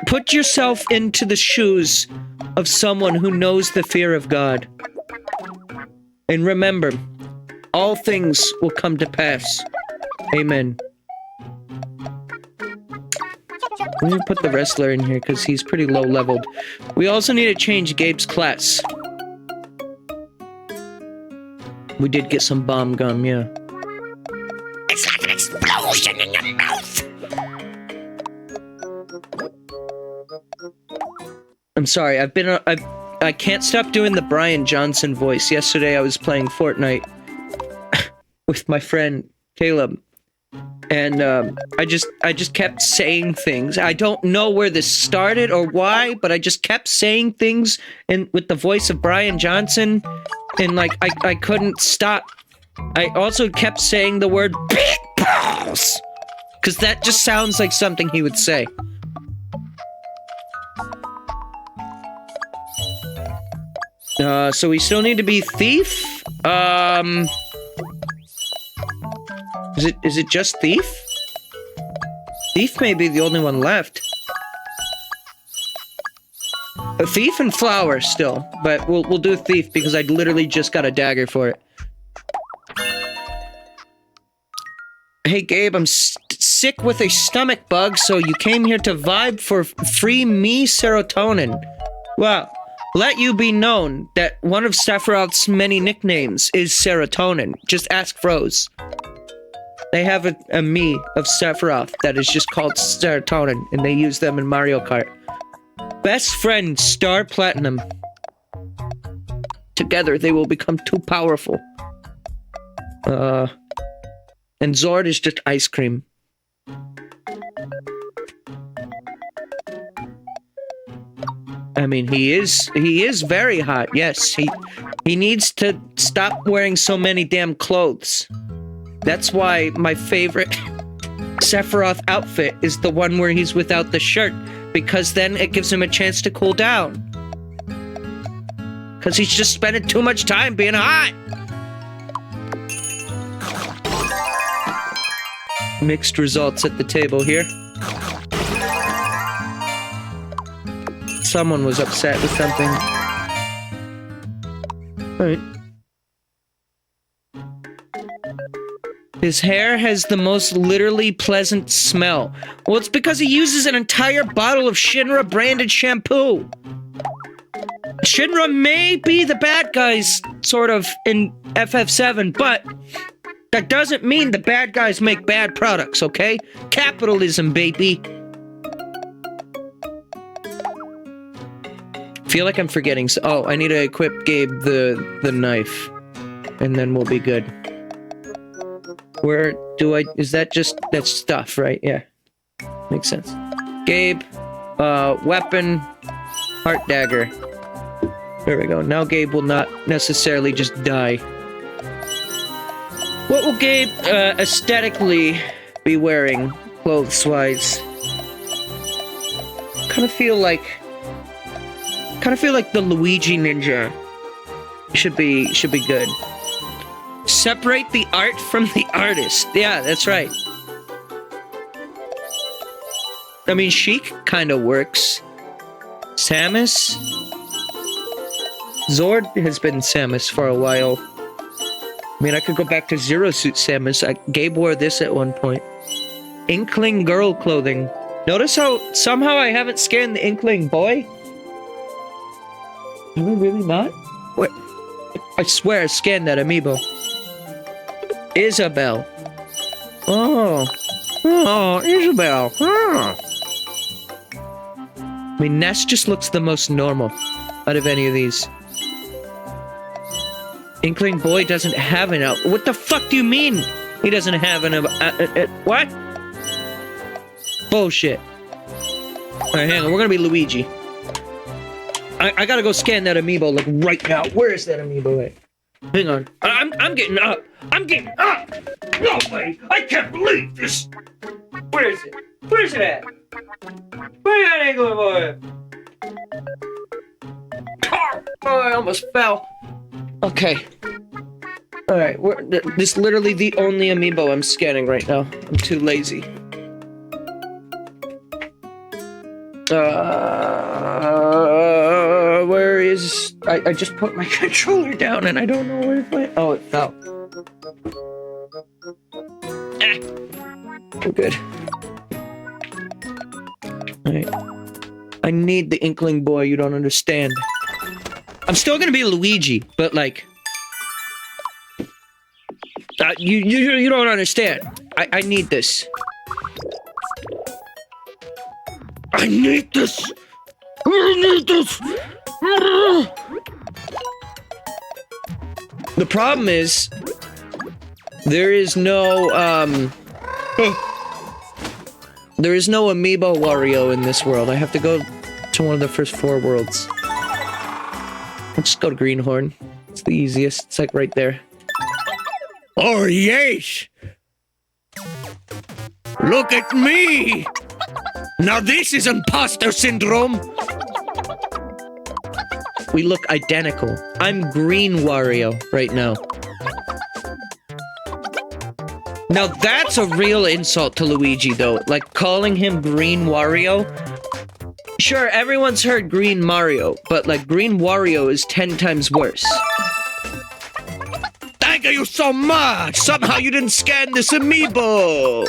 S1: Put yourself into the shoes of someone who knows the fear of God. And remember, all things will come to pass. Amen. Let me put the Wrestler in here because he's pretty low leveled. We also need to change Gabe's class. We did get some bomb gum, yeah.
S2: It's like an explosion in your mouth.
S1: I'm sorry, I can't stop doing the Brian Johnson voice. Yesterday I was playing Fortnite with my friend Caleb, and I just kept saying things. I don't know where this started or why, but I just kept saying things with the voice of Brian Johnson, and like I couldn't stop. I also kept saying the word big balls, because that just sounds like something he would say. So we still need to be Thief? Is it just Thief? Thief may be the only one left. A Thief and Flower still, but we'll do Thief because I literally just got a dagger for it. Hey Gabe, I'm sick with a stomach bug, so you came here to vibe for free me serotonin. Wow. Let you be known that one of Sephiroth's many nicknames is Serotonin. Just ask Froze. They have a me of Sephiroth that is just called Serotonin, and they use them in Mario Kart. Best friend, Star Platinum. Together, they will become too powerful. And Zord is just ice cream. I mean, he is very hot. Yes, he needs to stop wearing so many damn clothes. That's why my favorite Sephiroth outfit is the one where he's without the shirt, because then it gives him a chance to cool down. Because he's just spending too much time being hot. Mixed results at the table here. Someone was upset with something. Alright. His hair has the most literally pleasant smell. Well, it's because he uses an entire bottle of Shinra branded shampoo. Shinra may be the bad guys, sort of, in FF7, but that doesn't mean the bad guys make bad products, okay? Capitalism, baby. Feel like I'm forgetting. Oh, I need to equip Gabe the knife, and then we'll be good. Where do I? Is that just that's stuff, right? Yeah, makes sense. Gabe, weapon, heart dagger. There we go. Now Gabe will not necessarily just die. What will Gabe aesthetically be wearing, clothes-wise? Kind of feel like the Luigi Ninja Should be good. Separate the art from the artist. Yeah, that's right. I mean, Sheik kind of works. Samus? Zord has been Samus for a while. I mean, I could go back to Zero Suit Samus. Gabe wore this at one point. Inkling girl clothing. Notice how somehow I haven't scanned the Inkling boy? Am I really not? What? I swear I scanned that amiibo. Isabel. Oh. Oh, Isabel. Oh. I mean, Ness just looks the most normal out of any of these. Inkling boy doesn't have an out. What the fuck do you mean? He doesn't have an what? Bullshit. Alright, hang on. We're gonna be Luigi. I gotta go scan that amiibo like right now. Where is that amiibo at? Hang on. I'm getting up. I'm getting up. No way. I can't believe this. Where is it? Where's it at? Where's that Inkling boy? Oh, I almost fell. Okay. Alright, this is literally the only amiibo I'm scanning right now. I'm too lazy. Where is... I just put my controller down and I don't know where it went. Oh, it fell. We're good. Alright. I need the Inkling boy, you don't understand. I'm still gonna be Luigi, but like... you don't understand. I need this. I need this! I need this! The problem is... There is no, there is no Amiibo Wario in this world. I have to go to one of the first 4 worlds. I'll just go to Greenhorn. It's the easiest. It's like right there. Oh, yes! Look at me! Now this is imposter syndrome! We look identical. I'm Green Wario right now. Now that's a real insult to Luigi, though. Like, calling him Green Wario. Sure, everyone's heard Green Mario, but, like, Green Wario is 10 times worse. Thank you so much! Somehow you didn't scan this amiibo!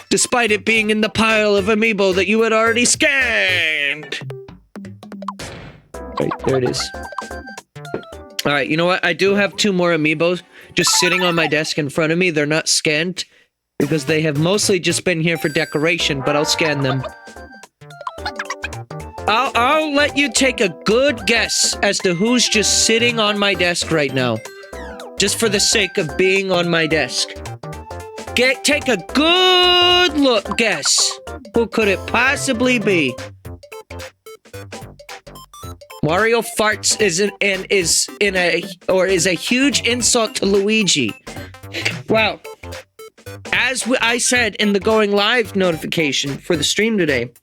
S1: Despite it being in the pile of amiibo that you had already scanned! Right, there it is. Alright, you know what? I do have 2 more amiibos just sitting on my desk in front of me. They're not scanned because they have mostly just been here for decoration, but I'll scan them. I'll let you take a good guess as to who's just sitting on my desk right now. Just for the sake of being on my desk. Take a good guess. Who could it possibly be? Wario farts is a huge insult to Luigi. Well, as I said in the going live notification for the stream today,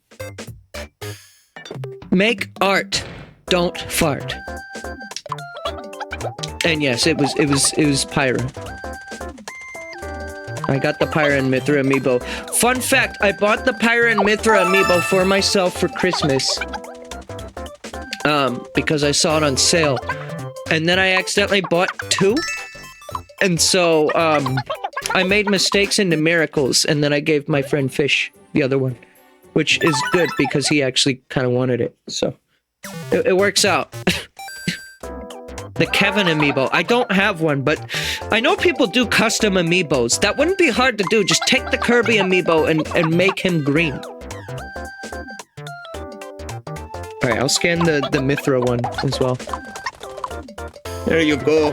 S1: make art, don't fart. And yes, it was Pyra. I got the Pyra and Mithra amiibo. Fun fact, I bought the Pyra and Mithra amiibo for myself for Christmas. Because I saw it on sale. And then I accidentally bought 2. And so, I made mistakes into miracles, and then I gave my friend Fish the other one. Which is good, because he actually kind of wanted it. So, it works out. The Kevin amiibo. I don't have one, but I know people do custom amiibos. That wouldn't be hard to do. Just take the Kirby amiibo and make him green. Alright, I'll scan the Mithra one as well. There you go.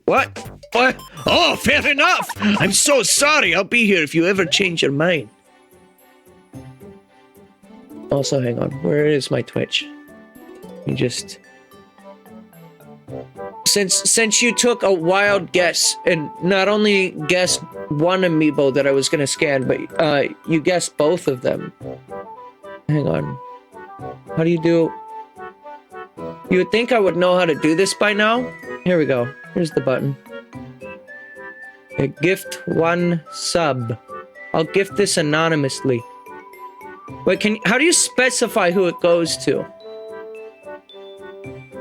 S1: What? What? Oh, fair enough! I'm so sorry. I'll be here if you ever change your mind. Also, hang on. Where is my Twitch? You just... Since you took a wild guess, and not only guessed one amiibo that I was gonna scan, but you guessed both of them. Hang on. How do you do... You would think I would know how to do this by now. Here we go. Here's the button. Okay, gift 1 sub. I'll gift this anonymously. Wait, how do you specify who it goes to?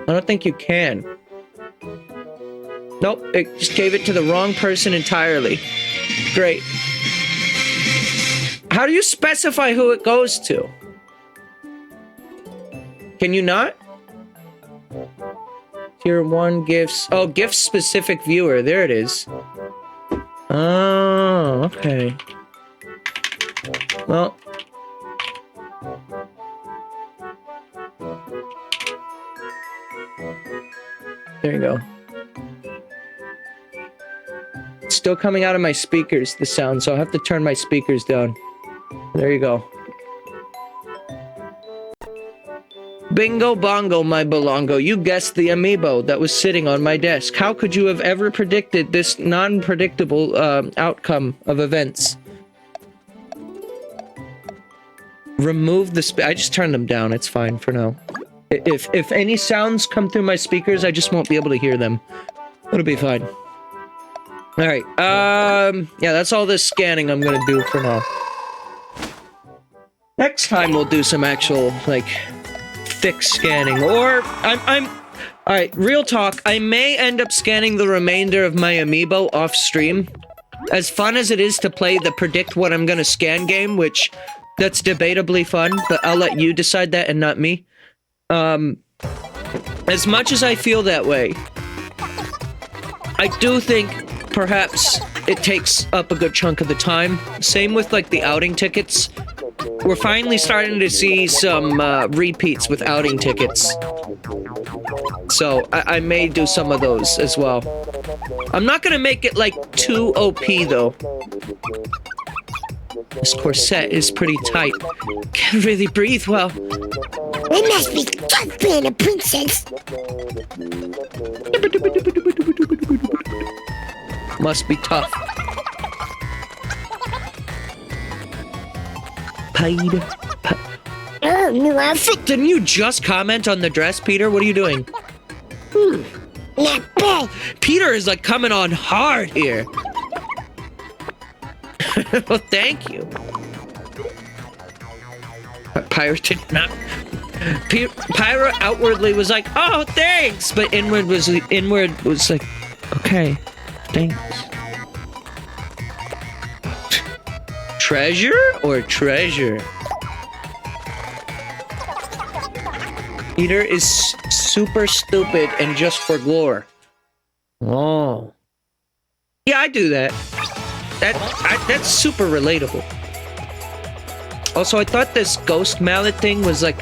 S1: I don't think you can. Nope, it just gave it to the wrong person entirely. Great. How do you specify who it goes to? Can you not? Tier 1 gifts. Oh, gift specific viewer. There it is. Oh, okay. Well. There you go. It's still coming out of my speakers, the sound, so I'll have to turn my speakers down. There you go. Bingo bongo, my belongo. You guessed the amiibo that was sitting on my desk. How could you have ever predicted this non-predictable outcome of events? Remove the I just turned them down. It's fine for now. If any sounds come through my speakers, I just won't be able to hear them. It'll be fine. Alright, yeah, that's all this scanning I'm gonna do for now. Next time we'll do some actual, like, thick scanning, or alright, real talk, I may end up scanning the remainder of my amiibo off stream. As fun as it is to play the predict what I'm gonna scan game, which that's debatably fun, but I'll let you decide that and not me. As much as I feel that way, I do think perhaps it takes up a good chunk of the time. Same with like the outing tickets. We're finally starting to see some repeats with outing tickets. So I may do some of those as well. I'm not gonna make it like too OP though. This corset is pretty tight. Can't really breathe well.
S5: It must be tough being a princess.
S1: Must be tough.
S5: Oh, new outfit.
S1: Didn't you just comment on the dress, Peter? What are you doing?
S5: Not bad.
S1: Peter is like coming on hard here. Well, thank you. Pirate did not. Pyra outwardly was like, "Oh, thanks," but inward was like, "Okay, thanks." Treasure or treasure? Peter is super stupid and just for lore. Oh. Yeah, I do that. That's super relatable. Also, I thought this ghost mallet thing was like...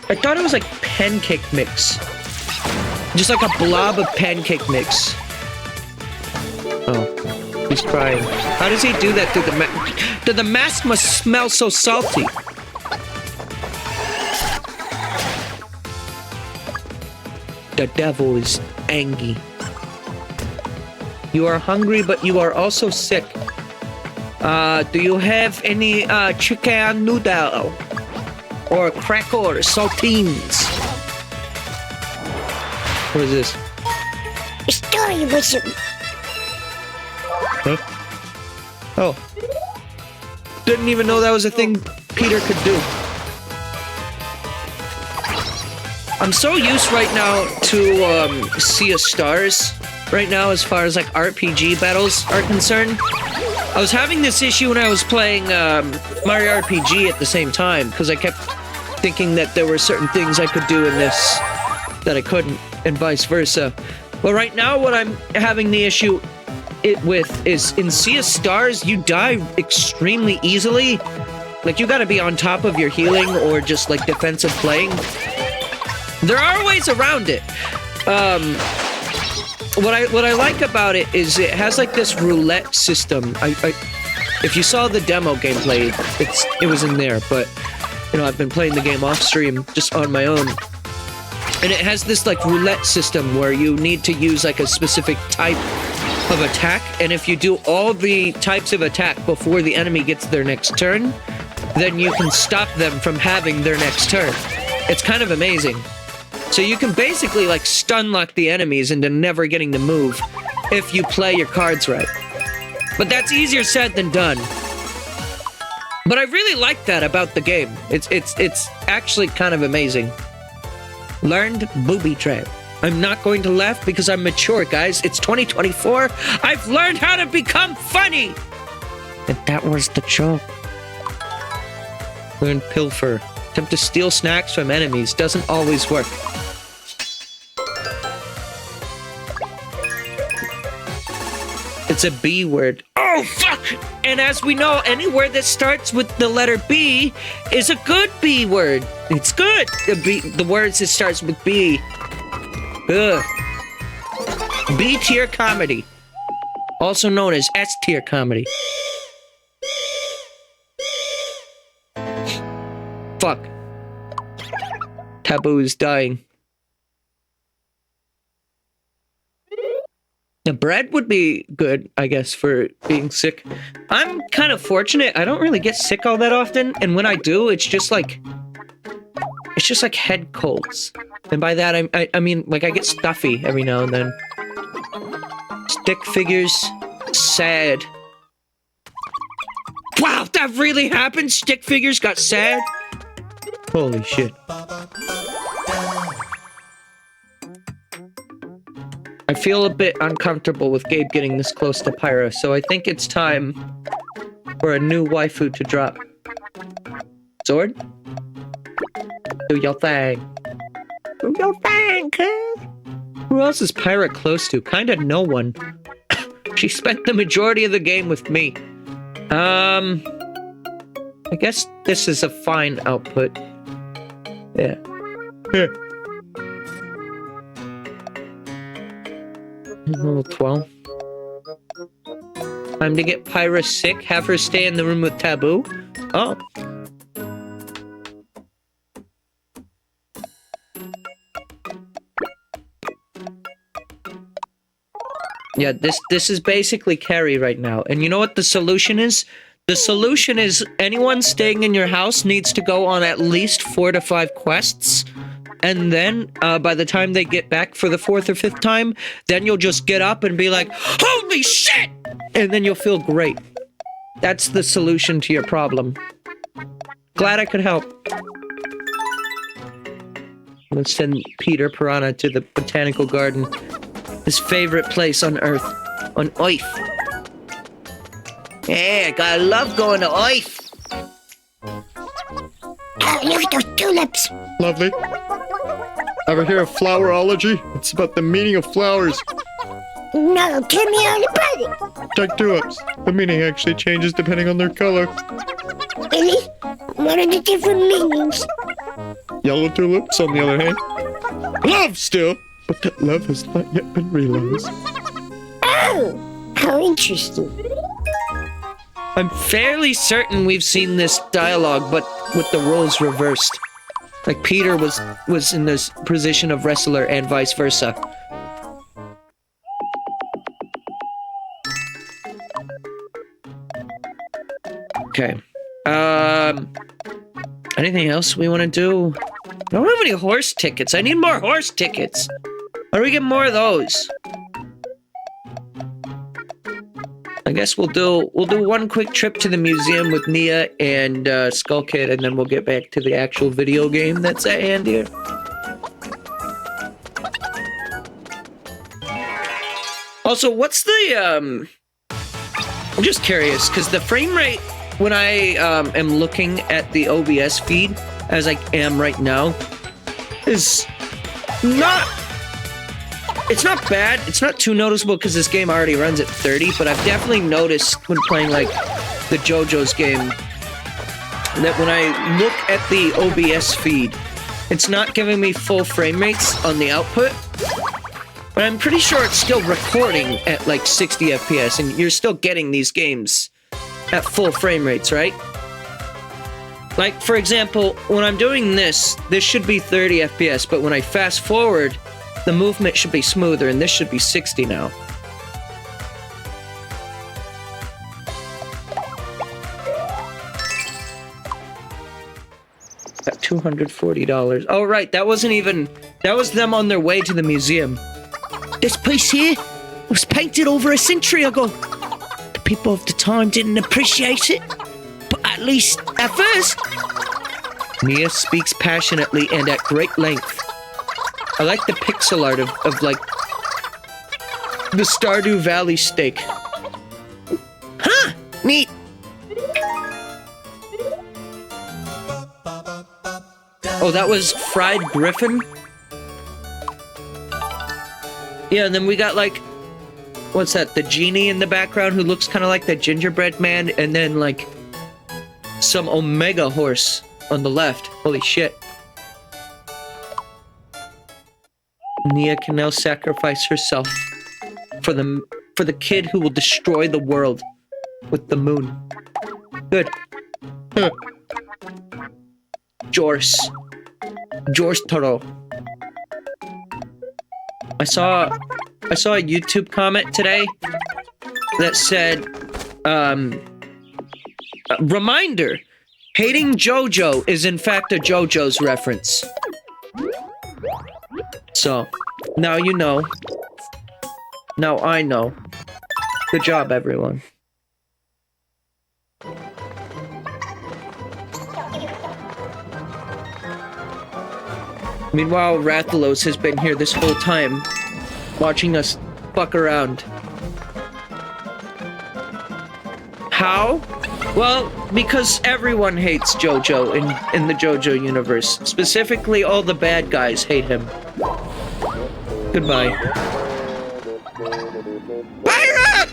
S1: I thought it was like pancake mix. Just like a blob of pancake mix. Oh, he's crying. How does he do that through the mask? The mask must smell so salty. The devil is angry. You are hungry, but you are also sick. Do you have any chicken noodle? Or cracker saltines? What is this?
S5: A story wizard.
S1: Huh? Oh. Didn't even know that was a thing Peter could do. I'm so used right now to Sea of Stars right now as far as like RPG battles are concerned. I was having this issue when I was playing Mario RPG at the same time because I kept thinking that there were certain things I could do in this that I couldn't, and vice versa. But right now what I'm having the issue with is in Sea of Stars, you die extremely easily. Like, you gotta be on top of your healing or just like defensive playing. There are ways around it. What I like about it is it has like this roulette system. If you saw the demo gameplay, it was in there, but you know, I've been playing the game off stream just on my own. And it has this like roulette system where you need to use like a specific type of attack, and if you do all the types of attack before the enemy gets their next turn, then you can stop them from having their next turn. It's kind of amazing. So you can basically like stun lock the enemies into never getting to move if you play your cards right. But that's easier said than done. But I really like that about the game. It's actually kind of amazing. Learned booby trap. I'm not going to laugh because I'm mature, guys. It's 2024. I've learned how to become funny. And that was the joke. Learn pilfer. Attempt to steal snacks from enemies. Doesn't always work. It's a B word. Oh, fuck! And as we know, any word that starts with the letter B is a good B word. It's good. The words that starts with B. Ugh. B tier comedy. Also known as S tier comedy. Fuck. Taboo is dying. The bread would be good, I guess, for being sick. I'm kind of fortunate. I don't really get sick all that often, and when I do, it's just like head colds. And by that, I mean, like, I get stuffy every now and then. Stick figures, sad. Wow, that really happened? Stick figures got sad? Holy shit. I feel a bit uncomfortable with Gabe getting this close to Pyra, so I think it's time for a new waifu to drop. Sword? Do your thing. Do your thing, kid. Who else is Pyra close to? Kinda no one. She spent the majority of the game with me. I guess this is a fine output. Yeah. Here. Level 12. Time to get Pyra sick, have her stay in the room with Taboo. Oh. Yeah, this is basically carry right now. And you know what the solution is? The solution is anyone staying in your house needs to go on at least 4 to 5 quests. And then, by the time they get back for the 4th or 5th time, then you'll just get up and be like, holy shit! And then you'll feel great. That's the solution to your problem. Glad I could help. Let's send Peter Piranha to the botanical garden. His favorite place on Earth. On Earth. Yeah, gotta love going to Earth.
S5: Oh, look at those tulips.
S6: Lovely. Ever hear of flowerology? It's about the meaning of flowers.
S5: No, tell me all about it.
S6: Like tulips. The meaning actually changes depending on their color.
S5: Really? What are the different meanings?
S6: Yellow tulips, on the other hand. Love still! But that love has not yet been realized.
S5: Oh, how interesting.
S1: I'm fairly certain we've seen this dialogue, but with the roles reversed. Like Peter was in this position of wrestler and vice versa. Okay. Anything else we want to do? I don't have any horse tickets. I need more horse tickets. How do we get more of those? I guess we'll do one quick trip to the museum with Nia and Skull Kid, and then we'll get back to the actual video game that's at hand here. Also, what's the I'm just curious because the frame rate when I am looking at the OBS feed, as I am right now, is not. It's not bad. It's not too noticeable because this game already runs at 30, but I've definitely noticed when playing like the JoJo's game that when I look at the OBS feed, it's not giving me full frame rates on the output, but I'm pretty sure it's still recording at like 60 FPS, and you're still getting these games at full frame rates, right? Like, for example, when I'm doing this should be 30 FPS, but when I fast forward, the movement should be smoother, and this should be 60 now. Got $240. Oh, right. That wasn't even... That was them on their way to the museum. This place here was painted over a century ago. The people of the time didn't appreciate it. But at least at first... Mia speaks passionately and at great length. I like the pixel art of like... the Stardew Valley steak. Huh! Neat. Oh, that was fried griffin? Yeah, and then we got like... What's that? The genie in the background who looks kind of like the gingerbread man, and then like... some omega horse on the left. Holy shit. Nia can now sacrifice herself for the kid who will destroy the world with the moon. Good. Huh. Jorce Toro. I saw a YouTube comment today that said, reminder, hating JoJo is in fact a JoJo's reference. So, now you know. Now I know. Good job, everyone. Meanwhile, Rathalos has been here this whole time, watching us fuck around. How? Well, because everyone hates JoJo in the JoJo universe. Specifically, all the bad guys hate him. Goodbye. Pyra!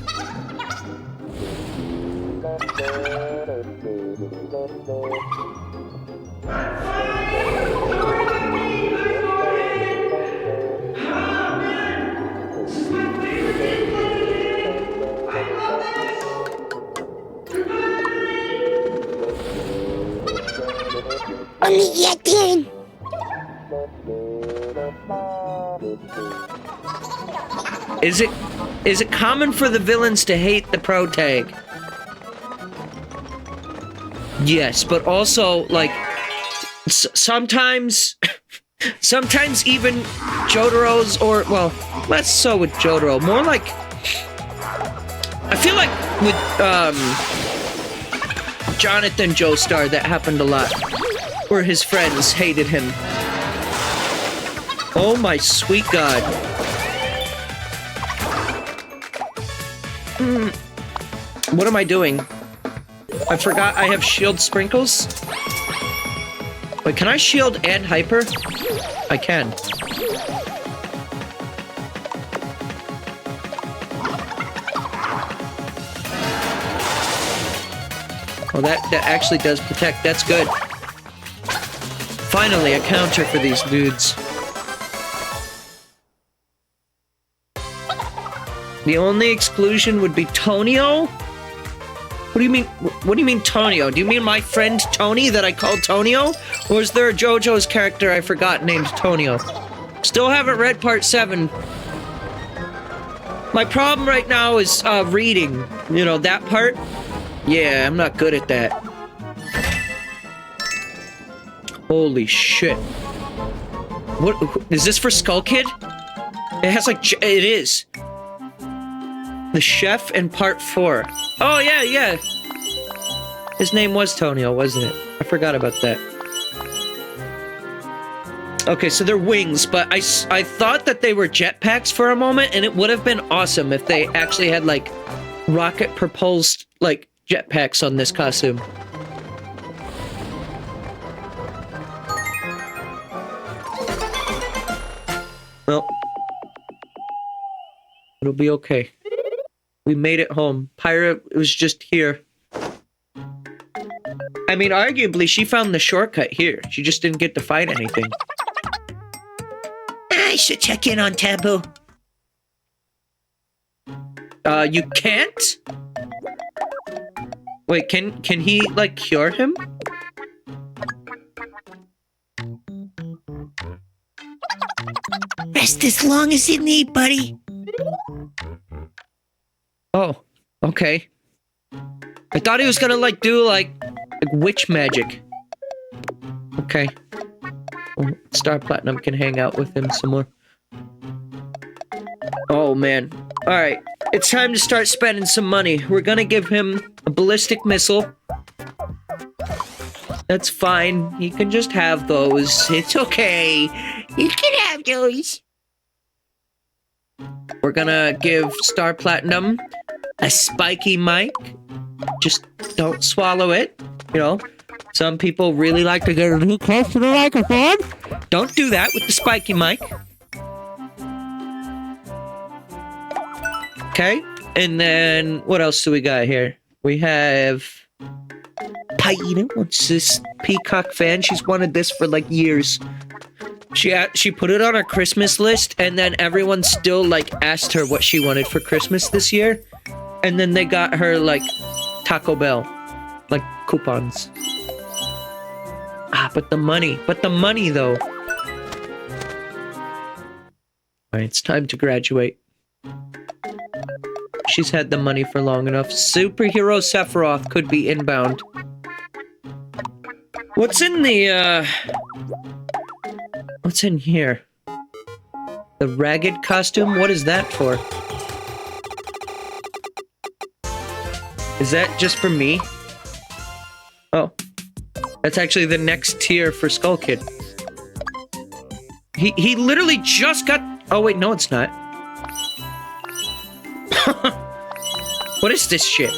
S5: I'll meet you at the end.
S1: Is it common for the villains to hate the protag? Yes, but also like sometimes even Jotaro's, or well, less so with Jotaro, more like I feel like with Jonathan Joestar that happened a lot, where his friends hated him. Oh my sweet god. What am I doing? I forgot I have shield sprinkles. Wait, can I shield and hyper? I can. Oh, that actually does protect. That's good. Finally, a counter for these dudes. The only exclusion would be Tonio? What do you mean? What do you mean Tonio? Do you mean my friend Tony that I called Tonio? Or is there a JoJo's character I forgot named Tonio? Still haven't read part 7. My problem right now is reading. You know, that part? Yeah, I'm not good at that. Holy shit. What? Is this for Skull Kid? It has like... It is. The chef in part 4. Oh, yeah. His name was Tonio, wasn't it? I forgot about that. Okay, so they're wings, but I thought that they were jetpacks for a moment, and it would have been awesome if they actually had, like, rocket-propulsed, like, jetpacks on this costume. Well, it'll be okay. We made it home. Pyra was just here. I mean, arguably, she found the shortcut here. She just didn't get to fight anything. I should check in on Taboo. You can't? Wait, can he, like, cure him?
S5: Rest as long as you need, buddy.
S1: Oh, okay. I thought he was gonna, like, do, like witch magic. Okay. Star Platinum can hang out with him some more. Oh, man. Alright. It's time to start spending some money. We're gonna give him a ballistic missile. That's fine. He can just have those. It's okay.
S5: You can have those.
S1: We're gonna give Star Platinum a spiky mic. Just don't swallow it. You know, some people really like to get too close to the microphone. Don't do that with the spiky mic. Okay, and then what else do we got here? We have Paina wants this peacock fan. She's wanted this for like years. She put it on her Christmas list, and then everyone still like asked her what she wanted for Christmas this year, and then they got her like Taco Bell, like coupons. But the money though. All right, it's time to graduate. She's had the money for long enough. Superhero Sephiroth could be inbound. What's in the, what's in here? The ragged costume? What is that for? Is that just for me? Oh. That's actually the next tier for Skull Kid. He literally just got... Oh, wait, no, it's not. What is this shit?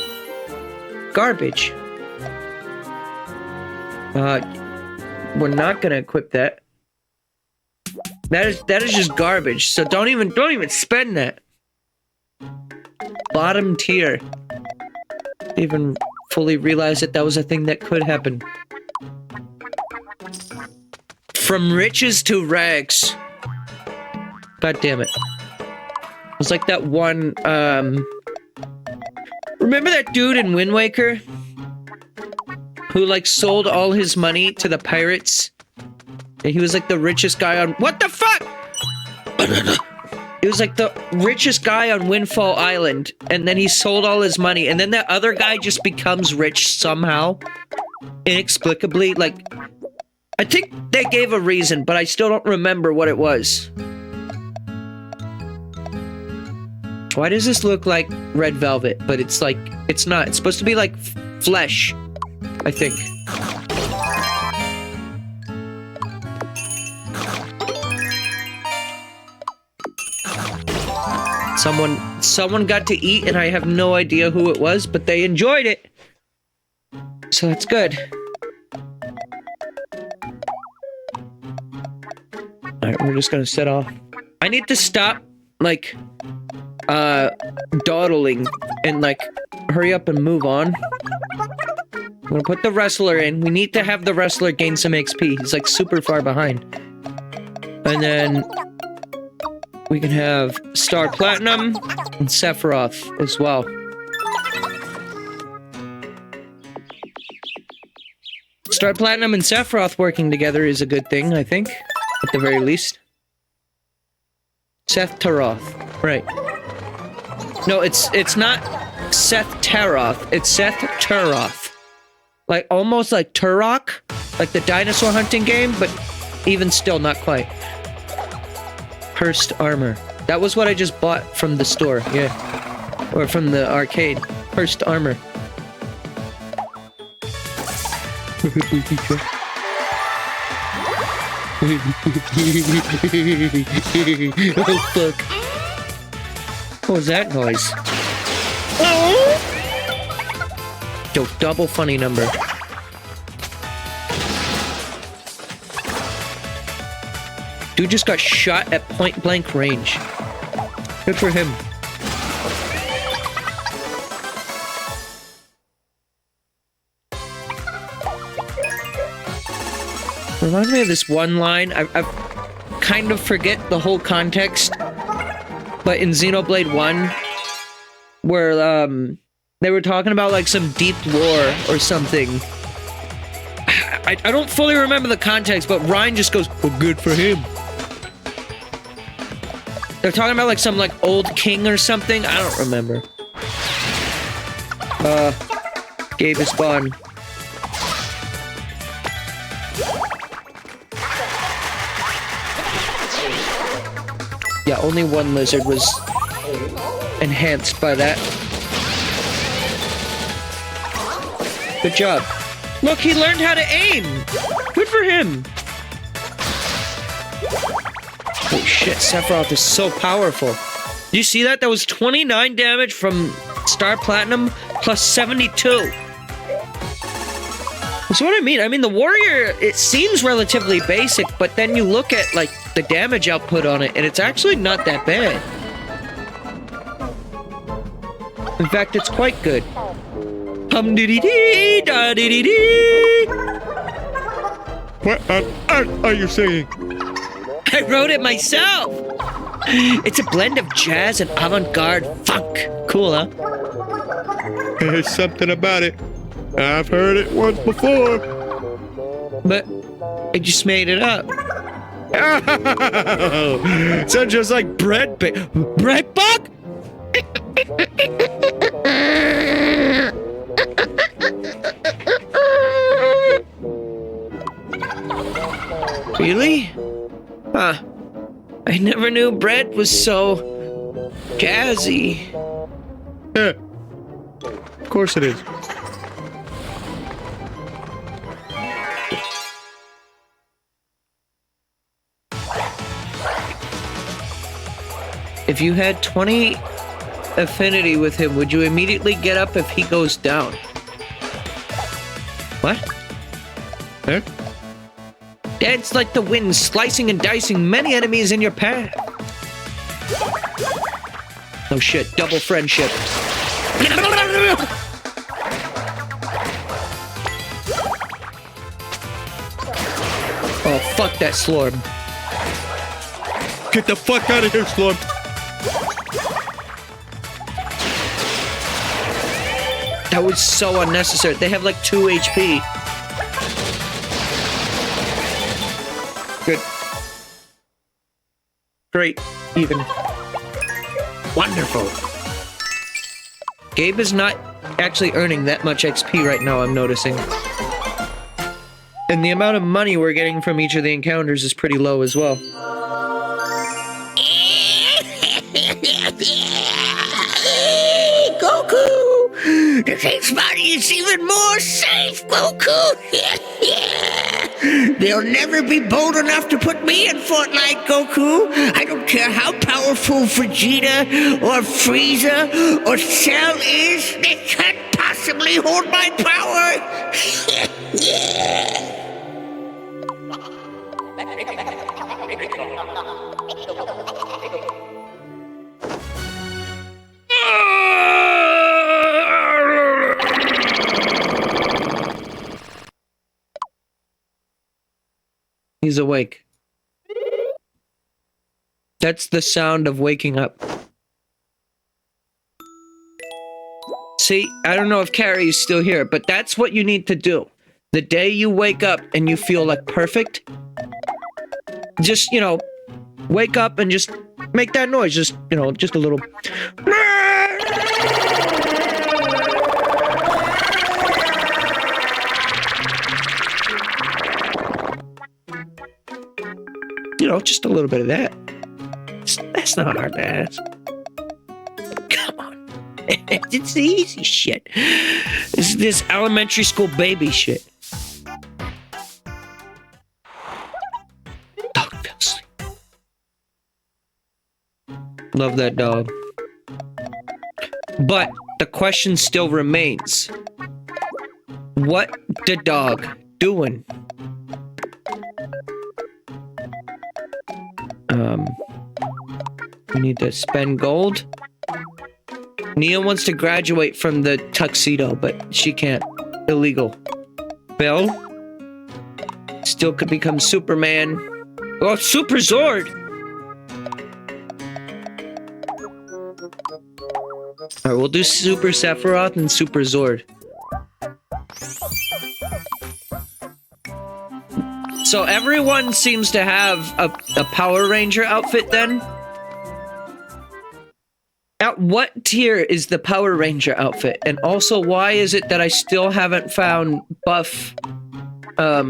S1: Garbage. We're not gonna equip that. That is just garbage. So don't even spend that. Bottom tier. Didn't even fully realize that was a thing that could happen. From riches to rags. God damn it. It was like that one, remember that dude in Wind Waker? Who, like, sold all his money to the pirates? And he was, like, the richest guy on... What the fuck?! He was, like, the richest guy on Windfall Island. And then he sold all his money. And then that other guy just becomes rich somehow. Inexplicably. Like, I think they gave a reason, but I still don't remember what it was. Why does this look like red velvet? But it's like, it's not. It's supposed to be like flesh, I think. Someone got to eat, and I have no idea who it was, but they enjoyed it. So that's good. Alright, we're just gonna set off. I need to stop, like, dawdling and, like, hurry up and move on. I'm gonna put the wrestler in. We need to have the wrestler gain some XP. He's, like, super far behind. And then we can have Star Platinum and Sephiroth as well. Star Platinum and Sephiroth working together is a good thing, I think. At the very least. Seth Taroth. Right. No, it's not Seth Taroth. It's Seth Taroth. Like, almost like Turok. Like the dinosaur hunting game, but even still not quite. Cursed armor. That was what I just bought from the store, yeah. Or from the arcade. Cursed armor. Oh, fuck. What was that noise? Yo, double funny number. Dude just got shot at point blank range. Good for him. Reminds me of this one line. I kind of forget the whole context. But in Xenoblade 1, where they were talking about like some deep lore or something. I don't fully remember the context, but Ryan just goes, well, good for him. They're talking about like some like old king or something. I don't remember. Gabe is spawned. only one lizard was enhanced by that. Good job. Look, he learned how to aim. Good for him. Oh shit, Sephiroth is so powerful. Do you see that? That was 29 damage from Star Platinum plus 72. That's what I mean. I mean, the warrior, it seems relatively basic, but then you look at, like, the damage output on it, and it's actually not that bad. In fact, it's quite good. Hum-dee-dee-dee, da-dee-dee-dee.
S6: What on earth are you saying?
S1: I wrote it myself. It's a blend of jazz and avant-garde funk. Cool, huh?
S6: There's something about it. I've heard it once before.
S1: But I just made it up.
S6: Sounds just like bread
S1: Bug? Really? Huh. I never knew bread was so jazzy.
S6: Yeah. Of course it is.
S1: If you had 20 affinity with him, would you immediately get up if he goes down? What?
S6: Huh?
S1: Dance like the wind, slicing and dicing many enemies in your path. Oh shit, double friendship. Oh, fuck that Slorb.
S6: Get the fuck out of here, Slump.
S1: That was so unnecessary. They have like 2 HP. Good. Great. Even.
S2: Wonderful.
S1: Gabe is not actually earning that much XP right now, I'm noticing. And the amount of money we're getting from each of the encounters is pretty low as well.
S2: Goku! The Saints body is even more safe, Goku! They'll never be bold enough to put me in Fortnite, Goku! I don't care how powerful Vegeta or Frieza or Cell is, they can't possibly hold my power!
S1: He's awake. That's the sound of waking up. See, I don't know if Carrie is still here, but that's what you need to do. The day you wake up and you feel like perfect, just, you know, wake up and just make that noise. Just, you know, just a little. You know, just a little bit of that. That's not hard to ask. Come on. It's the easy shit. This elementary school baby shit. Dog fell asleep. Love that dog. But the question still remains. What the dog doing? We need to spend gold. Nia wants to graduate from the tuxedo, but she can't. Illegal. Bill still could become Superman. Oh, Super Zord! Alright, we'll do Super Sephiroth and Super Zord. So everyone seems to have a Power Ranger outfit then? At what tier is the Power Ranger outfit? And also, why is it that I still haven't found buff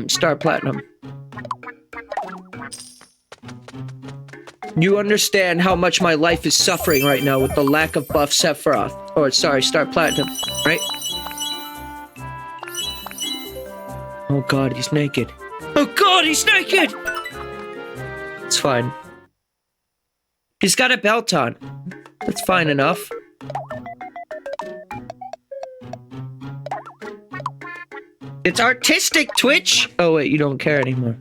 S1: Star Platinum? You understand how much my life is suffering right now with the lack of buff Sephiroth. Or, sorry, Star Platinum, right? Oh god, he's naked. Oh god, he's naked! It's fine. He's got a belt on. That's fine enough. It's artistic, Twitch! Oh wait, you don't care anymore.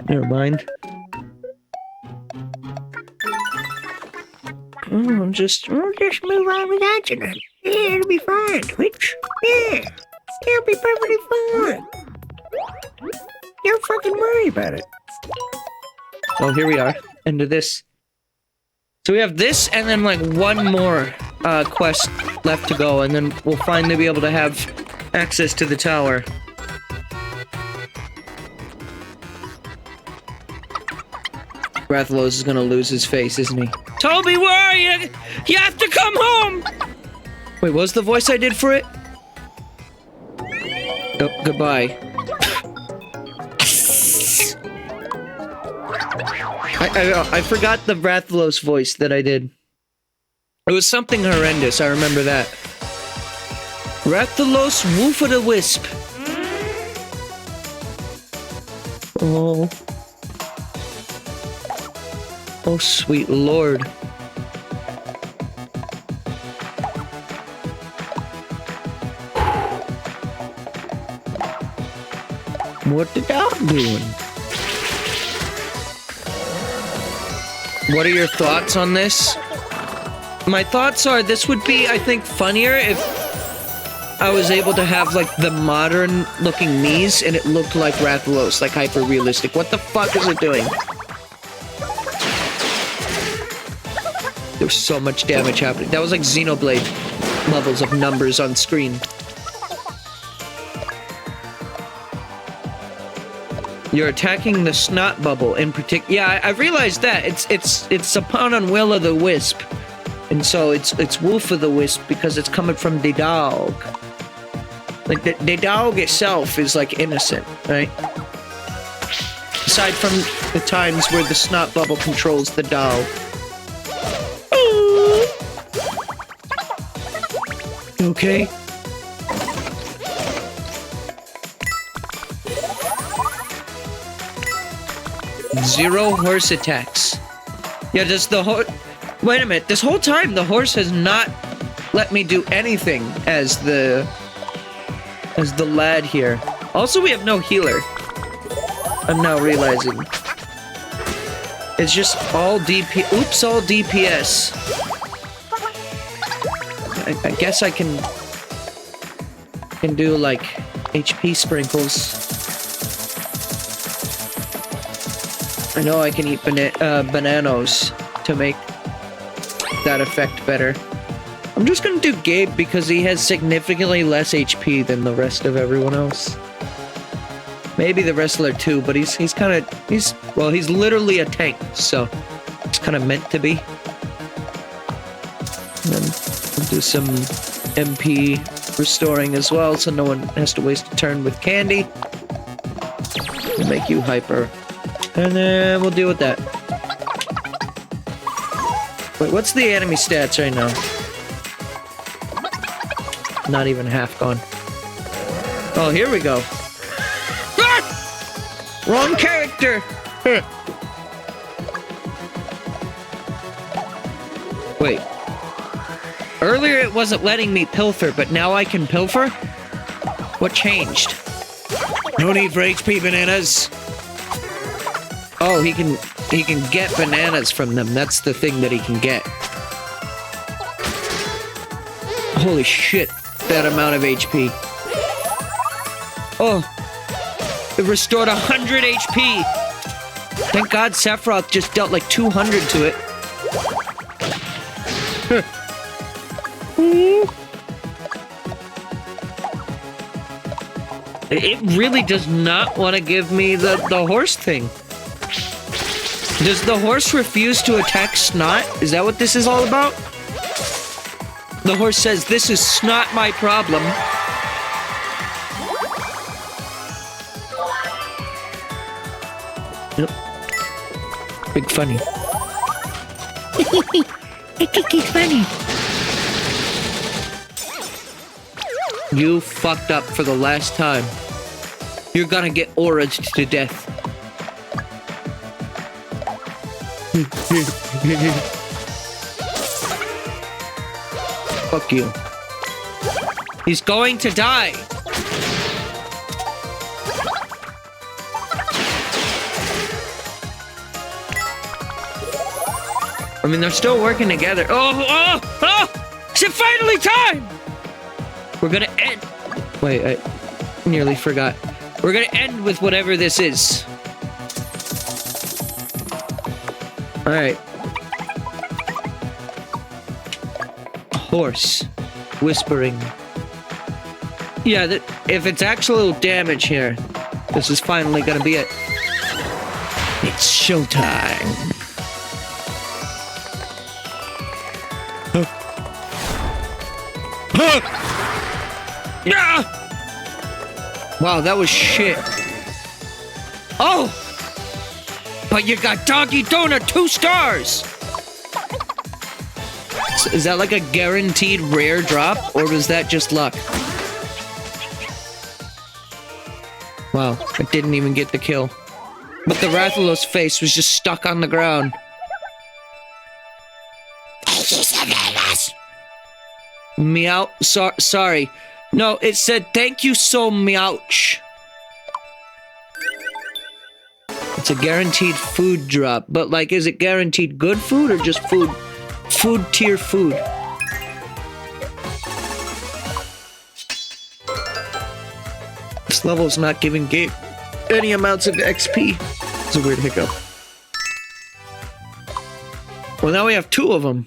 S1: Never mind. Oh, just move on without you then. Yeah, it'll be fine, Twitch. Yeah, it'll be perfectly fine. Don't fucking worry about it. Oh, here we are. End of this. So we have this and then like one more quest left to go, and then we'll finally be able to have access to the tower. Rathalos is gonna lose his face, isn't he? Toby, where are you? You have to come home! Wait, what was the voice I did for it? Oh, goodbye. I forgot the Rathalos voice that I did. It was something horrendous, I remember that. Rathalos Woof-a-da-Wisp. Oh. Oh, sweet lord. What the dog doing? What are your thoughts on this? My thoughts are this would be, I think, funnier if I was able to have, like, the modern-looking Miis and it looked like Rathalos, like hyper-realistic. What the fuck is it doing? There's so much damage happening. That was like Xenoblade levels of numbers on screen. You're attacking the snot bubble in particular. Yeah, I realized that. It's upon on will of the wisp. And so it's wolf of the wisp because it's coming from the dog. Like the dog itself is like innocent, right? Aside from the times where the snot bubble controls the dog. Okay. Zero horse attacks. Yeah, does the horse... Wait a minute, this whole time the horse has not let me do anything as the lad here. Also, we have no healer. I'm now realizing. It's just all DP... Oops, all DPS. I guess I can do like HP sprinkles. I know I can eat bananas to make that effect better. I'm just gonna do Gabe because he has significantly less HP than the rest of everyone else. Maybe the wrestler too, but he's literally a tank, so it's kind of meant to be. And then we'll do some MP restoring as well, so no one has to waste a turn with candy. We'll make you hyper. And then we'll deal with that. Wait, what's the enemy stats right now? Not even half gone. Oh, here we go. Ah! Wrong character! Wait. Earlier it wasn't letting me pilfer, but now I can pilfer? What changed? No need for HP bananas. Oh, he can get bananas from them. That's the thing that he can get. Holy shit, that amount of HP. Oh, it restored 100 HP. Thank God Sephiroth just dealt like 200 to it. It really does not want to give me the horse thing. Does the horse refuse to attack Snot? Is that what this is all about? The horse says, "This is not my problem." Yep. Big funny.
S4: I think he's funny.
S1: You fucked up for the last time. You're gonna get aura'd to death. Fuck you. He's going to die. I mean, they're still working together. Oh! Is it finally time? We're gonna end. Wait, I nearly forgot. We're gonna end with whatever this is. Alright. Horse. Whispering. Yeah, if it's actual damage here, this is finally gonna be it. It's showtime. Wow, that was shit. Oh! But you got Doggy Donut 2 stars! Is that like a guaranteed rare drop, or was that just luck? Wow, I didn't even get the kill. But the Rathalos face was just stuck on the ground. Meow. Sorry. No, it said thank you so meowch. It's a guaranteed food drop, but like, is it guaranteed good food or just food? Food tier food. This level's not giving Gabe any amounts of XP. It's a weird hiccup. Well, now we have 2 of them.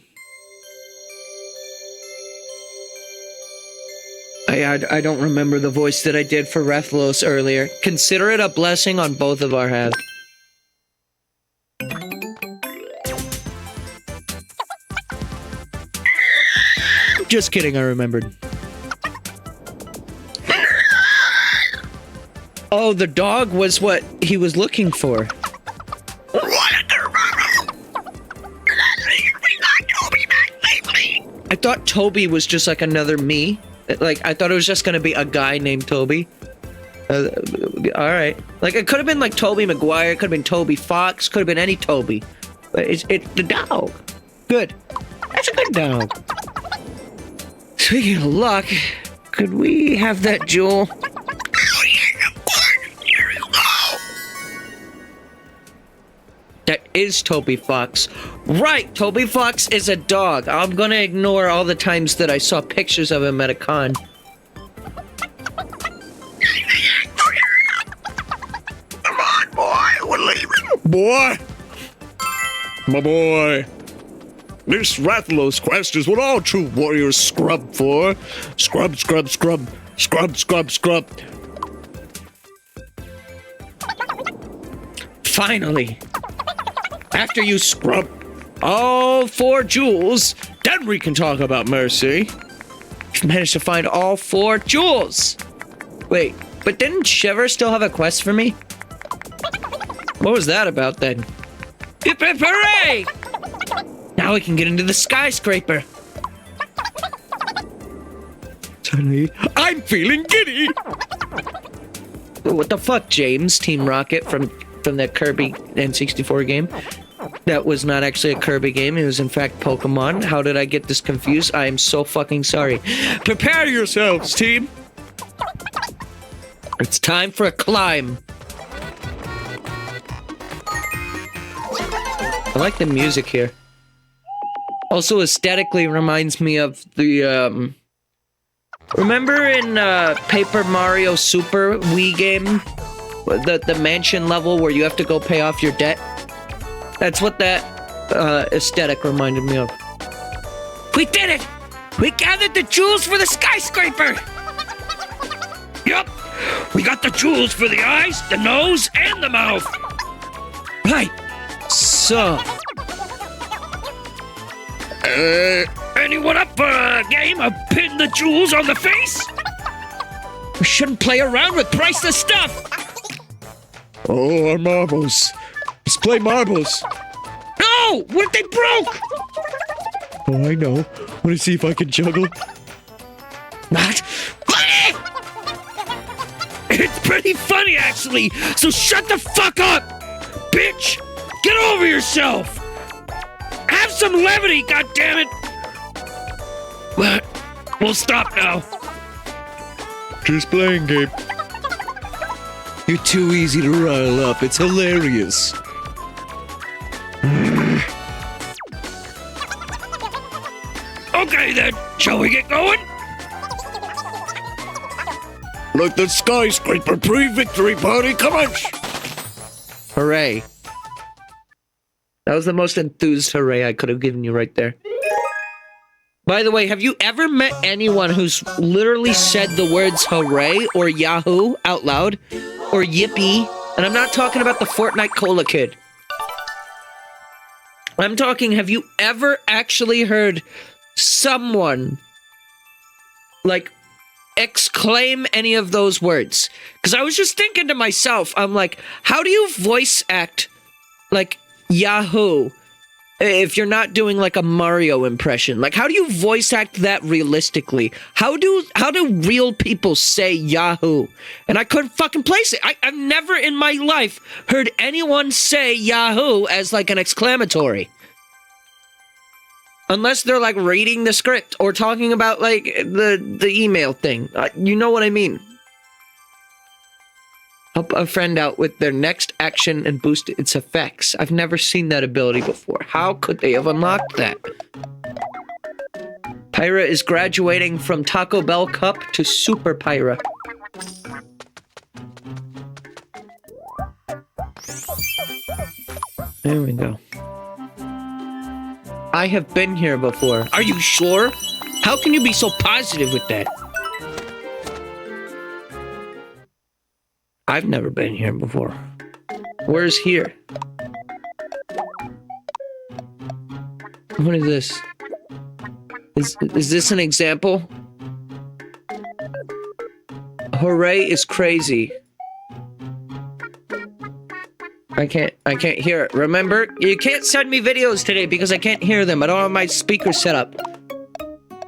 S1: I don't remember the voice that I did for Rathalos earlier. Consider it a blessing on both of our halves. Just kidding, I remembered. Oh, the dog was what he was looking for. I thought Toby was just like another me. Like, I thought it was just gonna be a guy named Toby. Alright. Like, it could have been like Toby Maguire, it could have been Toby Fox, could have been any Toby. But it's the dog. Good. That's a good dog. Speaking of luck, could we have that jewel? That is Toby Fox. Right, Toby Fox is a dog. I'm gonna ignore all the times that I saw pictures of him at a con.
S2: Come on, boy, we're leaving.
S6: Boy! My boy. This Rathalos quest is what all true warriors scrub for. Scrub, scrub, scrub. Scrub, scrub, scrub.
S1: Finally. After you scrub all 4 jewels, then we can talk about mercy. You've managed to find all 4 jewels. Wait, but didn't Shiver still have a quest for me? What was that about then? Hip hip hooray! Now we can get into the skyscraper.
S6: Suddenly, I'm feeling giddy.
S1: What the fuck, James? Team Rocket from the Kirby N64 game. That was not actually a Kirby game. It was in fact Pokemon. How did I get this confused? I am so fucking sorry.
S6: Prepare yourselves, team.
S1: It's time for a climb. I like the music here. Also aesthetically reminds me of the, remember in Paper Mario Super Wii game? The mansion level where you have to go pay off your debt? That's what that aesthetic reminded me of. We did it! We gathered the jewels for the skyscraper! Yup! We got the jewels for the eyes, the nose, and the mouth! Right! So... anyone up for a game of pin the jewels on the face? We shouldn't play around with priceless stuff!
S6: Oh, our marbles. Let's play marbles.
S1: No! What if they broke?
S6: Oh, I know. Want to see if I can juggle?
S1: What? It's pretty funny, actually. So shut the fuck up, bitch. Get over yourself. Have some levity, goddammit. But we'll stop now.
S6: Just playing, Gabe. You're too easy to rile up. It's hilarious.
S1: Okay then, shall we get going?
S6: Like the skyscraper pre-victory party, come on!
S1: Hooray. That was the most enthused hooray I could have given you right there. By the way, have you ever met anyone who's literally said the words hooray or yahoo out loud? Or yippee? And I'm not talking about the Fortnite Cola Kid. I'm talking, have you ever actually heard someone, like, exclaim any of those words? Because I was just thinking to myself, I'm like, how do you voice act, like, Yahoo if you're not doing, like, a Mario impression? Like, how do you voice act that realistically? How do real people say Yahoo? And I couldn't fucking place it. I've never in my life heard anyone say Yahoo as, like, an exclamatory. Unless they're, like, reading the script or talking about, like, the email thing. You know what I mean. Help a friend out with their next action and boost its effects. I've never seen that ability before. How could they have unlocked that? Pyra is graduating from Taco Bell Cup to Super Pyra. There we go. I have been here before. Are you sure? How can you be so positive with that? I've never been here before. Where's here? What is this? Is this an example? Hooray is crazy. I can't hear it. Remember, you can't send me videos today because I can't hear them. I don't have my speaker set up.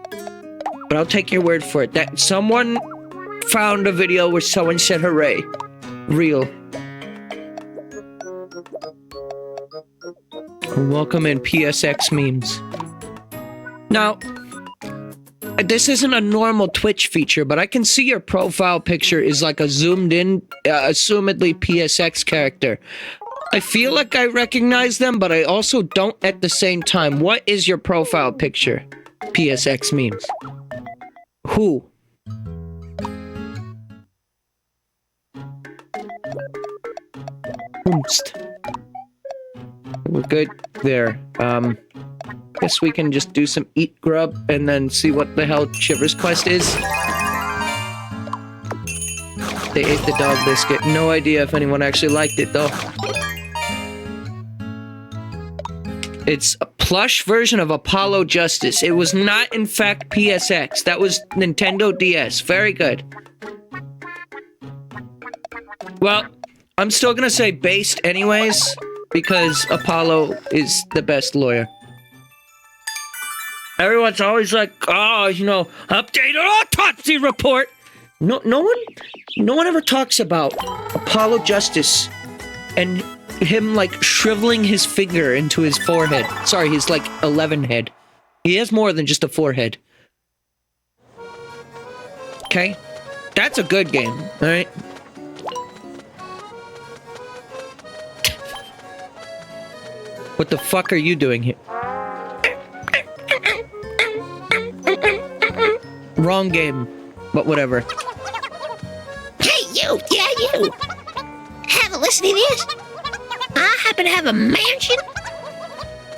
S1: But I'll take your word for it. That someone found a video where someone said hooray. Real. Welcome in PSX memes. Now, this isn't a normal Twitch feature, but I can see your profile picture is like a zoomed in, assumedly PSX character. I feel like I recognize them, but I also don't at the same time. What is your profile picture? PSX memes. Who? We're good there. Guess we can just do some eat grub and then see what the hell Shiver's quest is. They ate the dog biscuit. No idea if anyone actually liked it though. It's a plush version of Apollo Justice. It was not in fact PSX. That was Nintendo DS. Very good. Well, I'm still gonna say based anyways, because Apollo is the best lawyer. Everyone's always like, oh, you know, updated autopsy report. No one ever talks about Apollo Justice and him like shriveling his finger into his forehead. Sorry, his like 11 head. He has more than just a forehead. Okay? That's a good game, alright? What the fuck are you doing here? Wrong game, but whatever.
S5: Hey, you! Yeah, you! Have a listen to this. I happen to have a mansion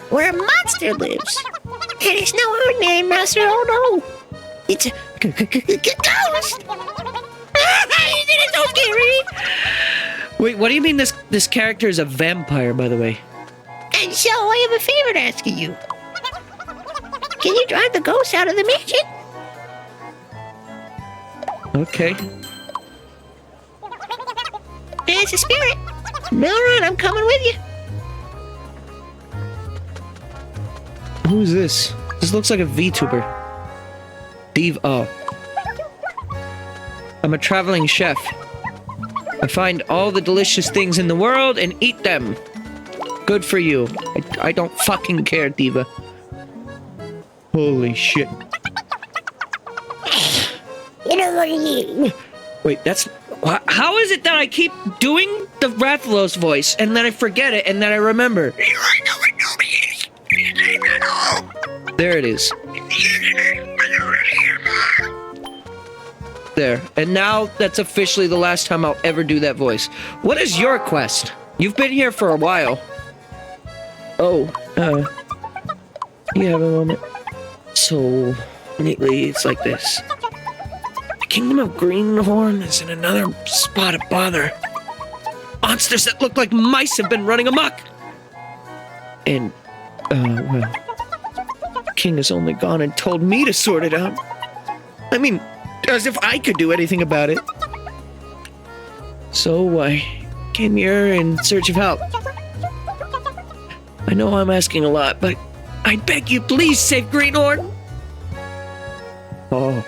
S5: where a monster lives. And it's no ordinary monster, oh no! It's a ghost! Isn't it so scary?
S1: Wait, what do you mean this character is a vampire, by the way?
S5: And so I have a favor to ask of you. Can you drive the ghost out of the mansion?
S1: Okay.
S5: It's a spirit. All right, I'm coming with you.
S1: Who's this? This looks like a VTuber. Oh. I'm a traveling chef. I find all the delicious things in the world and eat them. Good for you. I don't fucking care, Diva. Holy shit.
S5: You know what I mean?
S1: Wait, that's... How is it that I keep doing the Rathalos voice, and then I forget it, and then I remember? There it is. There. And now that's officially the last time I'll ever do that voice. What is your quest? You've been here for a while. Oh, you have a moment. So, neatly, it's like this. The Kingdom of Greenhorn is in another spot of bother. Monsters that look like mice have been running amok. And, well, the king has only gone and told me to sort it out. I mean, as if I could do anything about it. So I came here in search of help. I know I'm asking a lot, but I beg you, please save Greenhorn. Oh,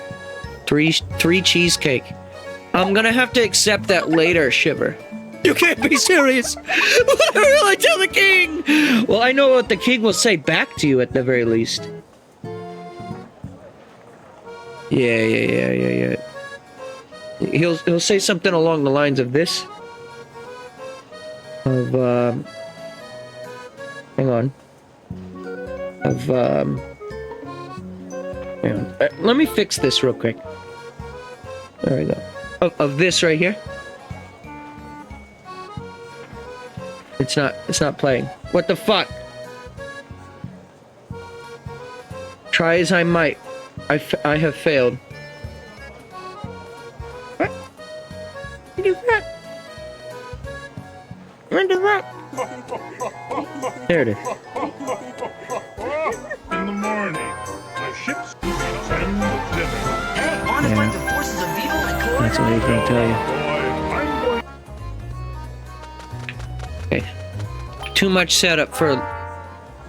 S1: three cheesecake. I'm gonna have to accept that later, Shiver. You can't be serious. What will I tell the king? Well, I know what the king will say back to you at the very least. Yeah. He'll say something along the lines of this. Hang on. Hang on. Let me fix this real quick. There we go. Of this right here. It's not playing. What the fuck? Try as I might. I have failed. What? What is that? What is that? There it is.
S3: In the morning, the ships send dinner.
S7: Hey, want to fight the forces of evil and glory?
S1: That's what he's gonna tell you.
S3: I'm going.
S1: Okay. Too much setup for a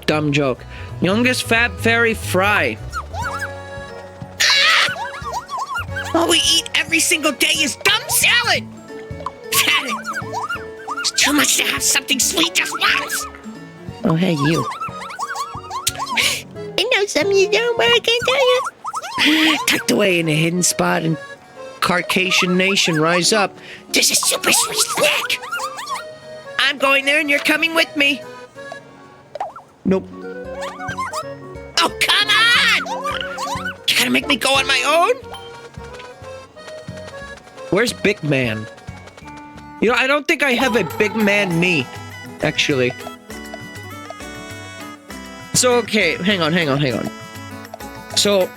S1: dumb joke. Youngest Fab Fairy Fry.
S7: All we eat every single day is dumb salad! Had it! It's too much to have something sweet just once!
S1: Oh, hey, you.
S7: I know something you don't, but I can't tell you.
S1: Tucked away in a hidden spot in Carcasian Nation, rise up.
S7: This is super sweet snack!
S1: I'm going there and you're coming with me. Nope.
S7: Oh, come on! You gonna make me go on my own?
S1: Where's Big Man? You know, I don't think I have a Big Man me, actually. So, okay, hang on. So,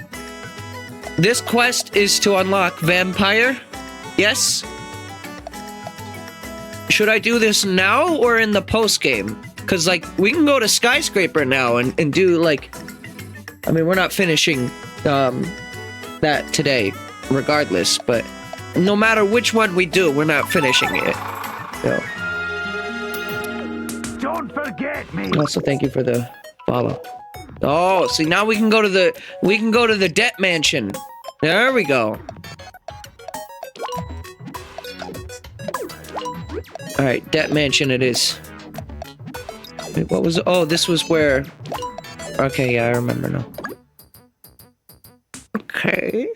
S1: this quest is to unlock Vampire? Yes? Should I do this now or in the post-game? Because, like, we can go to Skyscraper now and do, like... I mean, we're not finishing that today, regardless, but... No matter which one we do, we're not finishing it. No.
S2: Don't forget me.
S1: Also, thank you for the follow. Oh, see, now we can go to the debt mansion. There we go. All right, debt mansion it is. Wait, what was? Oh, this was where. Okay, yeah, I remember now. Okay.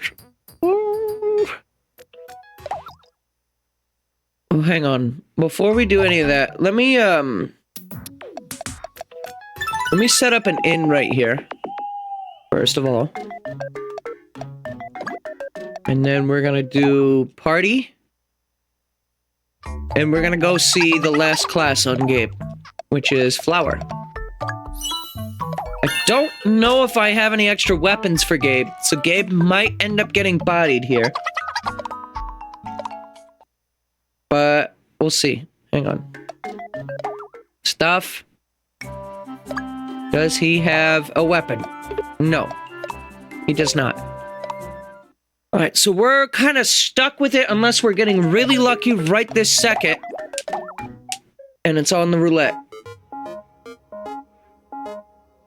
S1: Oh, hang on. Before we do any of that, let me set up an inn right here. First of all. And then we're gonna do party. And we're gonna go see the last class on Gabe, which is Flower. I don't know if I have any extra weapons for Gabe, so Gabe might end up getting bodied here. But we'll see. Hang on. Stuff. Does he have a weapon? No. He does not. Alright, so we're kind of stuck with it unless we're getting really lucky right this second. And it's on the roulette.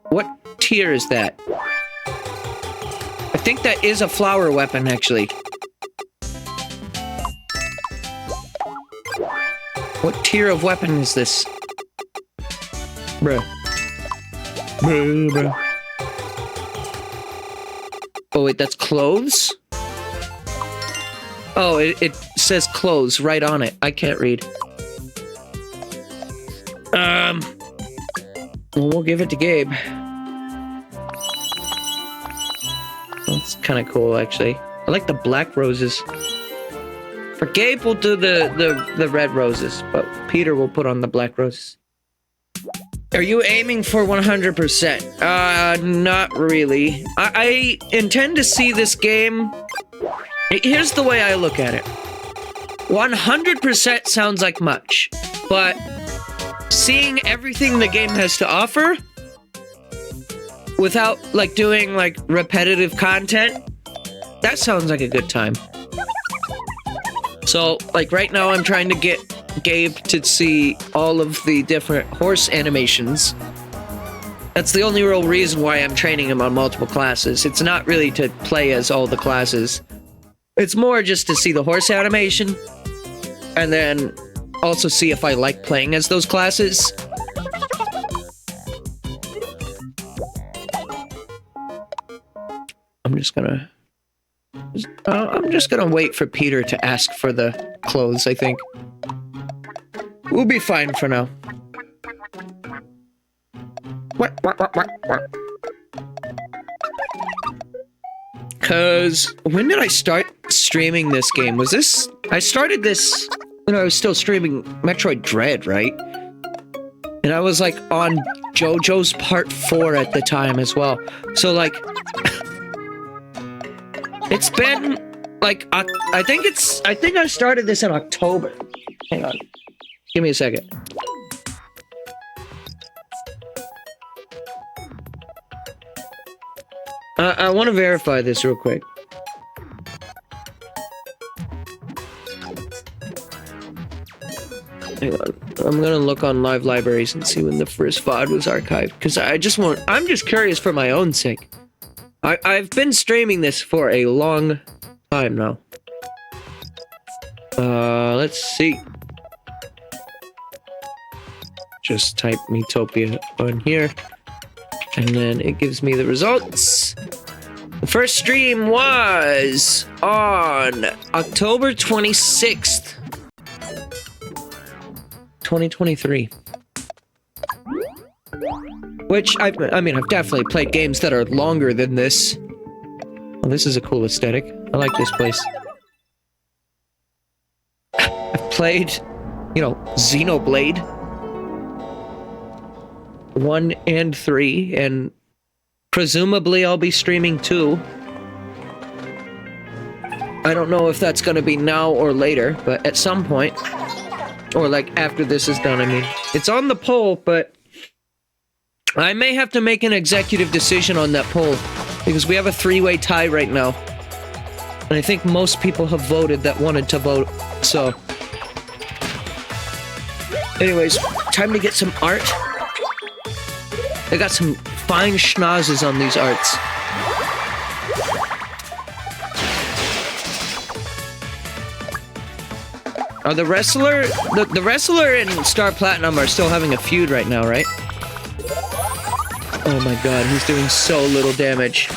S1: What tier is that? I think that is a flower weapon, actually. What tier of weapon is this? Bruh. Bruh. Oh, wait, that's clothes? Oh, it says clothes right on it. I can't read. Well, we'll give it to Gabe. That's kind of cool, actually. I like the black roses. For Gabe, we'll do the red roses, but Peter will put on the black roses. Are you aiming for 100%? Not really. I intend to see this game. Here's the way I look at it. 100% sounds like much, but seeing everything the game has to offer without like doing like repetitive content, that sounds like a good time. So like right now I'm trying to get Gabe to see all of the different horse animations. That's the only real reason why I'm training him on multiple classes. It's not really to play as all the classes. It's more just to see the horse animation and then also see if I like playing as those classes. I'm just gonna wait for Peter to ask for the clothes, I think. We'll be fine for now. What? Cause when did I start streaming this game? Was this... I started this when I was still streaming Metroid Dread, right? And I was like on JoJo's Part 4 at the time as well. So like... it's been like... I think I started this in October. Hang on. Give me a second. I want to verify this real quick. Hang on. I'm gonna look on live libraries and see when the first VOD was archived. Because I'm just curious for my own sake. I've been streaming this for a long time now. Let's see. Just type Miitopia on here. And then it gives me the results. The first stream was on October 26th, 2023. Which, I mean, I've definitely played games that are longer than this. Well, this is a cool aesthetic. I like this place. I've played, Xenoblade 1 and 3, and presumably I'll be streaming 2. I don't know if that's gonna be now or later, but at some point. Or like after this is done, I mean. It's on the poll, but I may have to make an executive decision on that poll, because we have a 3-way tie right now. And I think most people have voted that wanted to vote, so. Anyways, time to get some art. They got some fine schnozzes on these arts. Are the wrestler and Star Platinum are still having a feud right now, right? Oh my god, he's doing so little damage.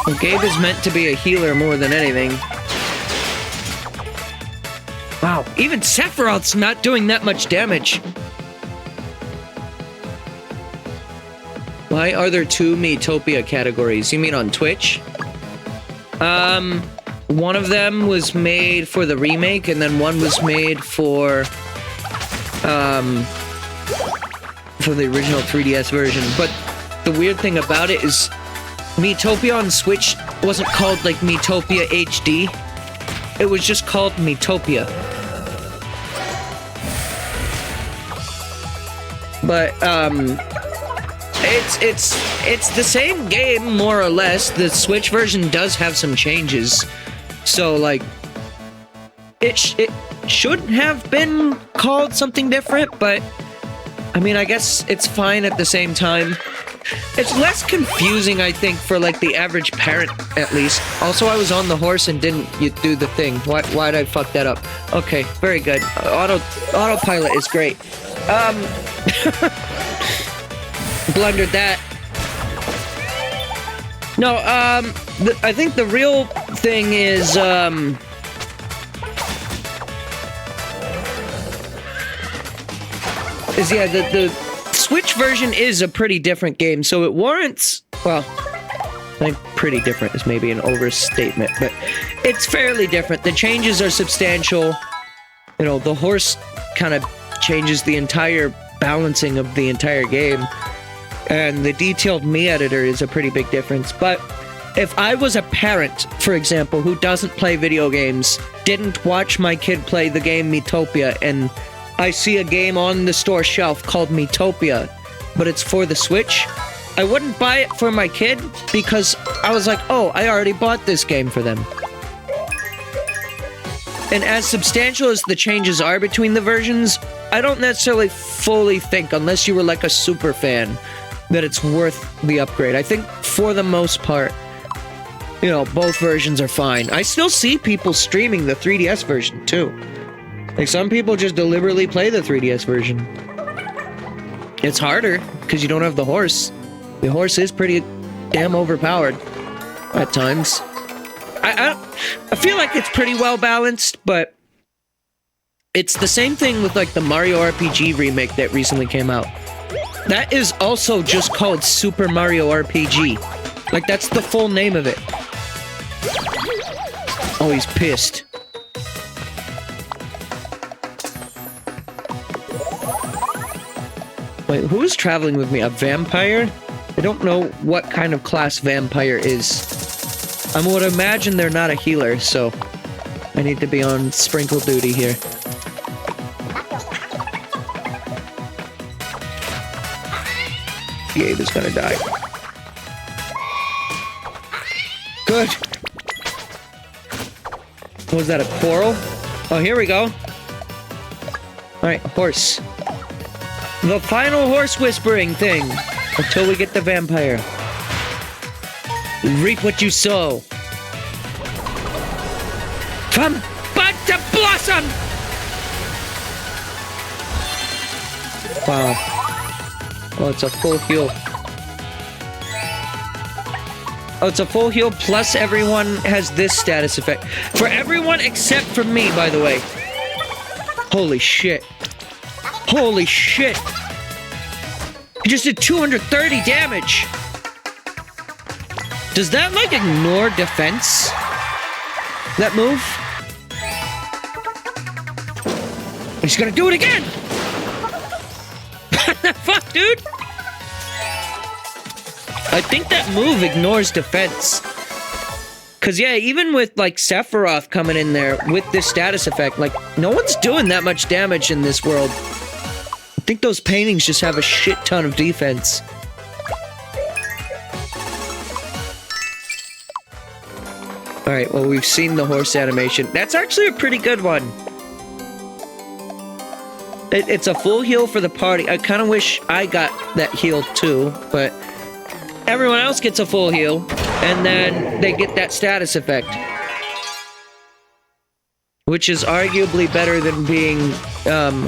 S1: Well, Gabe is meant to be a healer more than anything. Wow, even Sephiroth's not doing that much damage. Why are there 2 Miitopia categories? You mean on Twitch? One of them was made for the remake, and then one was made for the original 3DS version. But the weird thing about it is Miitopia on Switch wasn't called like Miitopia HD. It was just called Miitopia. But, it's the same game, more or less. The Switch version does have some changes. So, like, should have been called something different, but I mean, I guess it's fine at the same time. It's less confusing, I think, for like the average parent, at least. Also, I was on the horse and didn't do the thing. Why'd I fuck that up? Okay, very good. Autopilot is great. Blundered that. No, I think the real thing is, the Switch version is a pretty different game, so it warrants, well, I think pretty different is maybe an overstatement, but it's fairly different. The changes are substantial. You know, the horse kind of changes the entire balancing of the entire game, and the detailed Mii editor is a pretty big difference. But if I was a parent, for example, who doesn't play video games, didn't watch my kid play the game Miitopia, and I see a game on the store shelf called Miitopia, but it's for the Switch, I wouldn't buy it for my kid because I was like, oh, I already bought this game for them. And as substantial as the changes are between the versions, I don't necessarily fully think, unless you were like a super fan, that it's worth the upgrade. I think for the most part, you know, both versions are fine. I still see people streaming the 3DS version too. Like, some people just deliberately play the 3DS version. It's harder, because you don't have the horse. The horse is pretty damn overpowered at times. I feel like it's pretty well balanced, but it's the same thing with, like, the Mario RPG remake that recently came out. That is also just called Super Mario RPG. Like, that's the full name of it. Oh, he's pissed. Wait, who's traveling with me? A vampire? I don't know what kind of class vampire is. I would imagine they're not a healer, so I need to be on sprinkle duty here. Gabe is gonna die. Good. Was that a quarrel? Oh, here we go. Alright, horse. The final horse whispering thing until we get the vampire. Reap what you sow. From bud to blossom! Wow. Oh, it's a full heal. Oh, it's a full heal plus everyone has this status effect. For everyone except for me, by the way. Holy shit. Holy shit! He just did 230 damage! Does that, like, ignore defense? That move? He's gonna do it again! What the fuck, dude? I think that move ignores defense. Cause yeah, even with, like, Sephiroth coming in there with this status effect, like, no one's doing that much damage in this world. I think those paintings just have a shit ton of defense. Alright, well, we've seen the horse animation. That's actually a pretty good one. It's a full heal for the party. I kind of wish I got that heal too, but everyone else gets a full heal, and then they get that status effect. Which is arguably better than being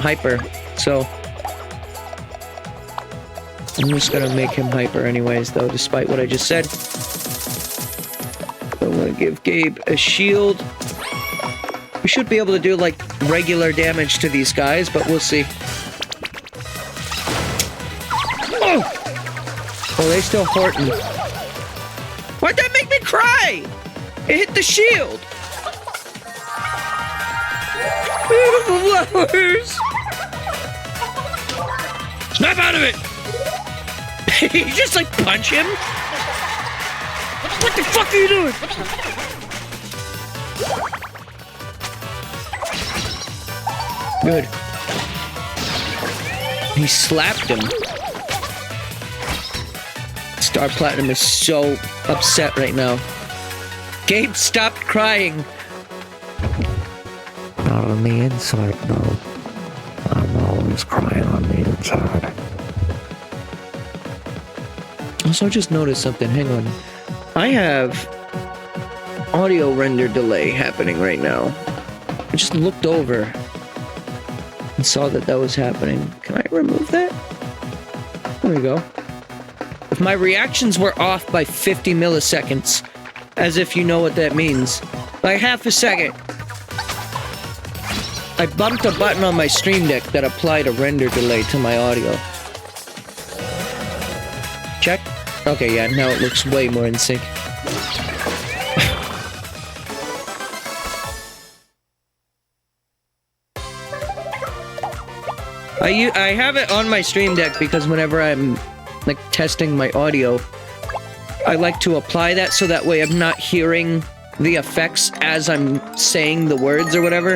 S1: hyper, so I'm just gonna make him hyper anyways, though, despite what I just said. I'm gonna give Gabe a shield. We should be able to do, like, regular damage to these guys, but we'll see. Oh, they still horting. Why'd that make me cry? It hit the shield. Beautiful flowers. Snap out of it. You just, like, punch him? What the fuck are you doing? Good. He slapped him. Star Platinum is so upset right now. Gabe, stop crying.
S4: on the inside, though. I'm always crying on the inside.
S1: Also, I just noticed something. Hang on. I have audio render delay happening right now. I just looked over and saw that that was happening. Can I remove that? There we go. If my reactions were off by 50 milliseconds, as if you know what that means, like half a second, I bumped a button on my Stream Deck that applied a render delay to my audio. Check. Okay, yeah, now it looks way more in sync. I have it on my Stream Deck because whenever I'm like testing my audio, I like to apply that so that way I'm not hearing the effects as I'm saying the words or whatever.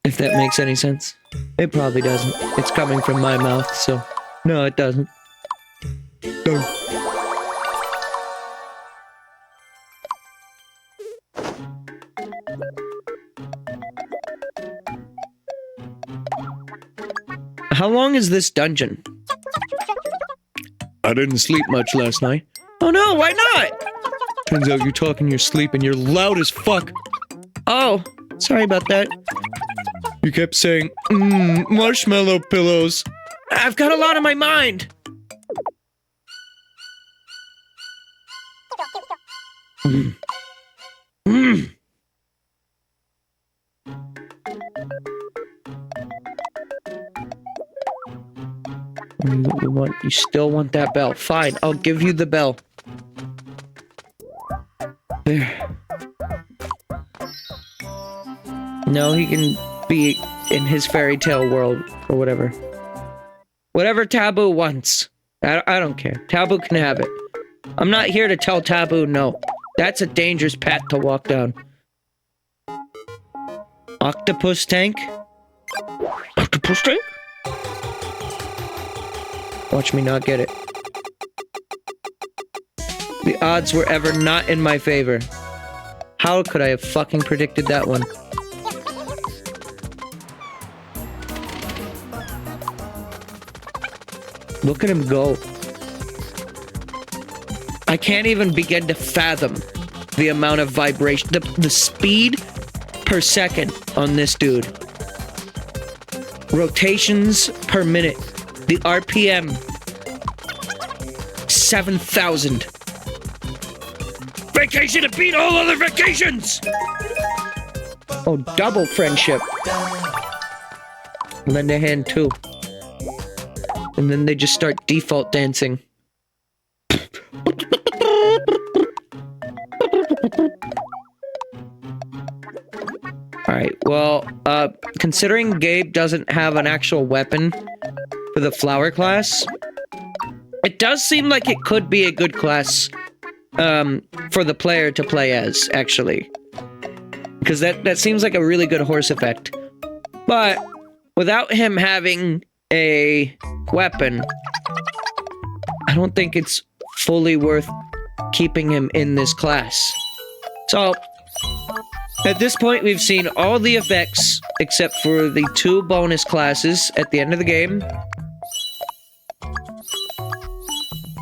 S1: If that makes any sense. It probably doesn't. It's coming from my mouth, so... No, it doesn't. How long is this dungeon?
S6: I didn't sleep much last night.
S1: Oh no, why not?
S6: Turns out you talk in your sleep and you're loud as fuck.
S1: Oh, sorry about that.
S6: You kept saying, marshmallow pillows.
S1: I've got a lot on my mind. You still want that bell? Fine, I'll give you the bell. There. No, he can be in his fairy tale world or whatever. Whatever Taboo wants. I don't care. Taboo can have it. I'm not here to tell Taboo no. That's a dangerous path to walk down. Octopus tank? Octopus tank? Watch me not get it. The odds were ever not in my favor. How could I have fucking predicted that one? Look at him go. I can't even begin to fathom the amount of vibration, the speed per second on this dude. Rotations per minute. The RPM. 7,000. Vacation to beat all other vacations! Oh, double friendship. Lend a hand too. And then they just start default dancing. Alright, well, considering Gabe doesn't have an actual weapon for the flower class, it does seem like it could be a good class, for the player to play as, actually. Because that seems like a really good horse effect. But, without him having a weapon, I don't think it's fully worth keeping him in this class. So, at this point, we've seen all the effects except for the 2 bonus classes at the end of the game.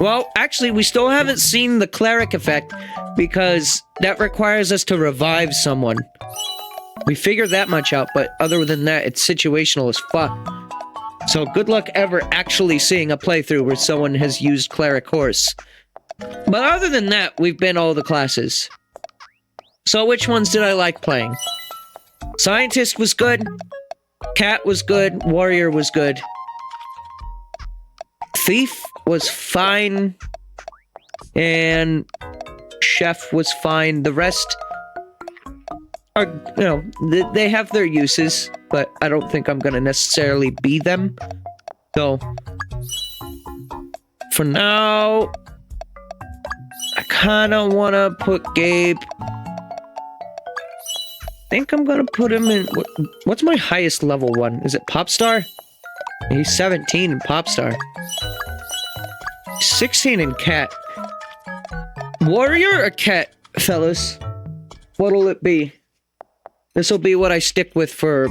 S1: Well, actually, we still haven't seen the cleric effect because that requires us to revive someone. We figured that much out, but other than that, it's situational as fuck. So good luck ever actually seeing a playthrough where someone has used cleric horse. But other than that, we've been all the classes. So which ones did I like playing? Scientist was good. Cat was good. Warrior was good. Thief was fine. And Chef was fine. The rest are, you know, they have their uses, but I don't think I'm gonna necessarily be them. So, for now, I kinda wanna put Gabe. I think I'm gonna put him in. What's my highest level one? Is it Popstar? He's 17 in Popstar. 16 in Cat. Warrior or Cat, fellas? What'll it be? This will be what I stick with for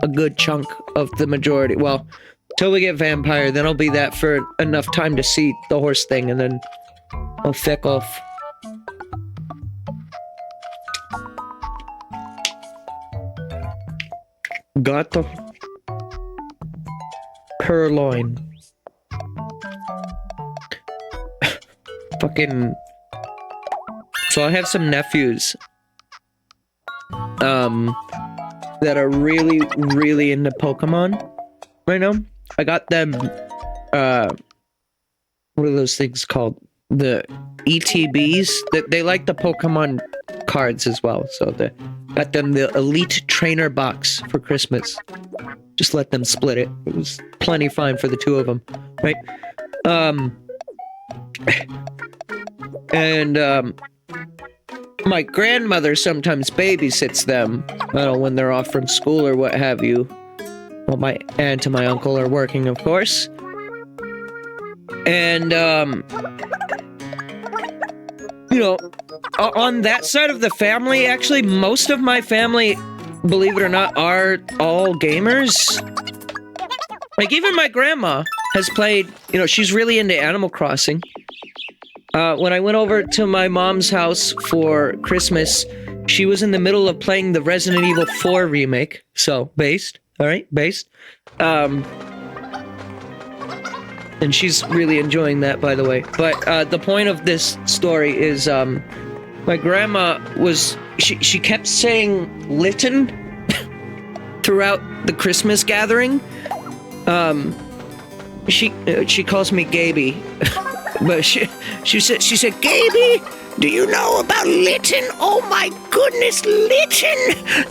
S1: a good chunk of the majority. Well, till we get vampire, then I'll be that for enough time to see the horse thing, and then I'll feck off. Got the purloin. Fucking. So I have some nephews. That are really, really into Pokemon right now. I got them, what are those things called? The ETBs. They like the Pokemon cards as well, so they got them the Elite Trainer box for Christmas. Just let them split it. It was plenty fine for the two of them, right? And, my grandmother sometimes babysits them, when they're off from school or what have you. Well, my aunt and my uncle are working, of course. And, you know, on that side of the family, actually, most of my family, believe it or not, are all gamers. Like, even my grandma has played, you know, she's really into Animal Crossing. When I went over to my mom's house for Christmas, she was in the middle of playing the Resident Evil 4 remake. So, based. Alright, based. And she's really enjoying that, by the way. But, the point of this story is, my grandma was... She kept saying Litten throughout the Christmas gathering. She calls me Gabe. But she said, Gabe, do you know about Litten? Oh my goodness, Litten!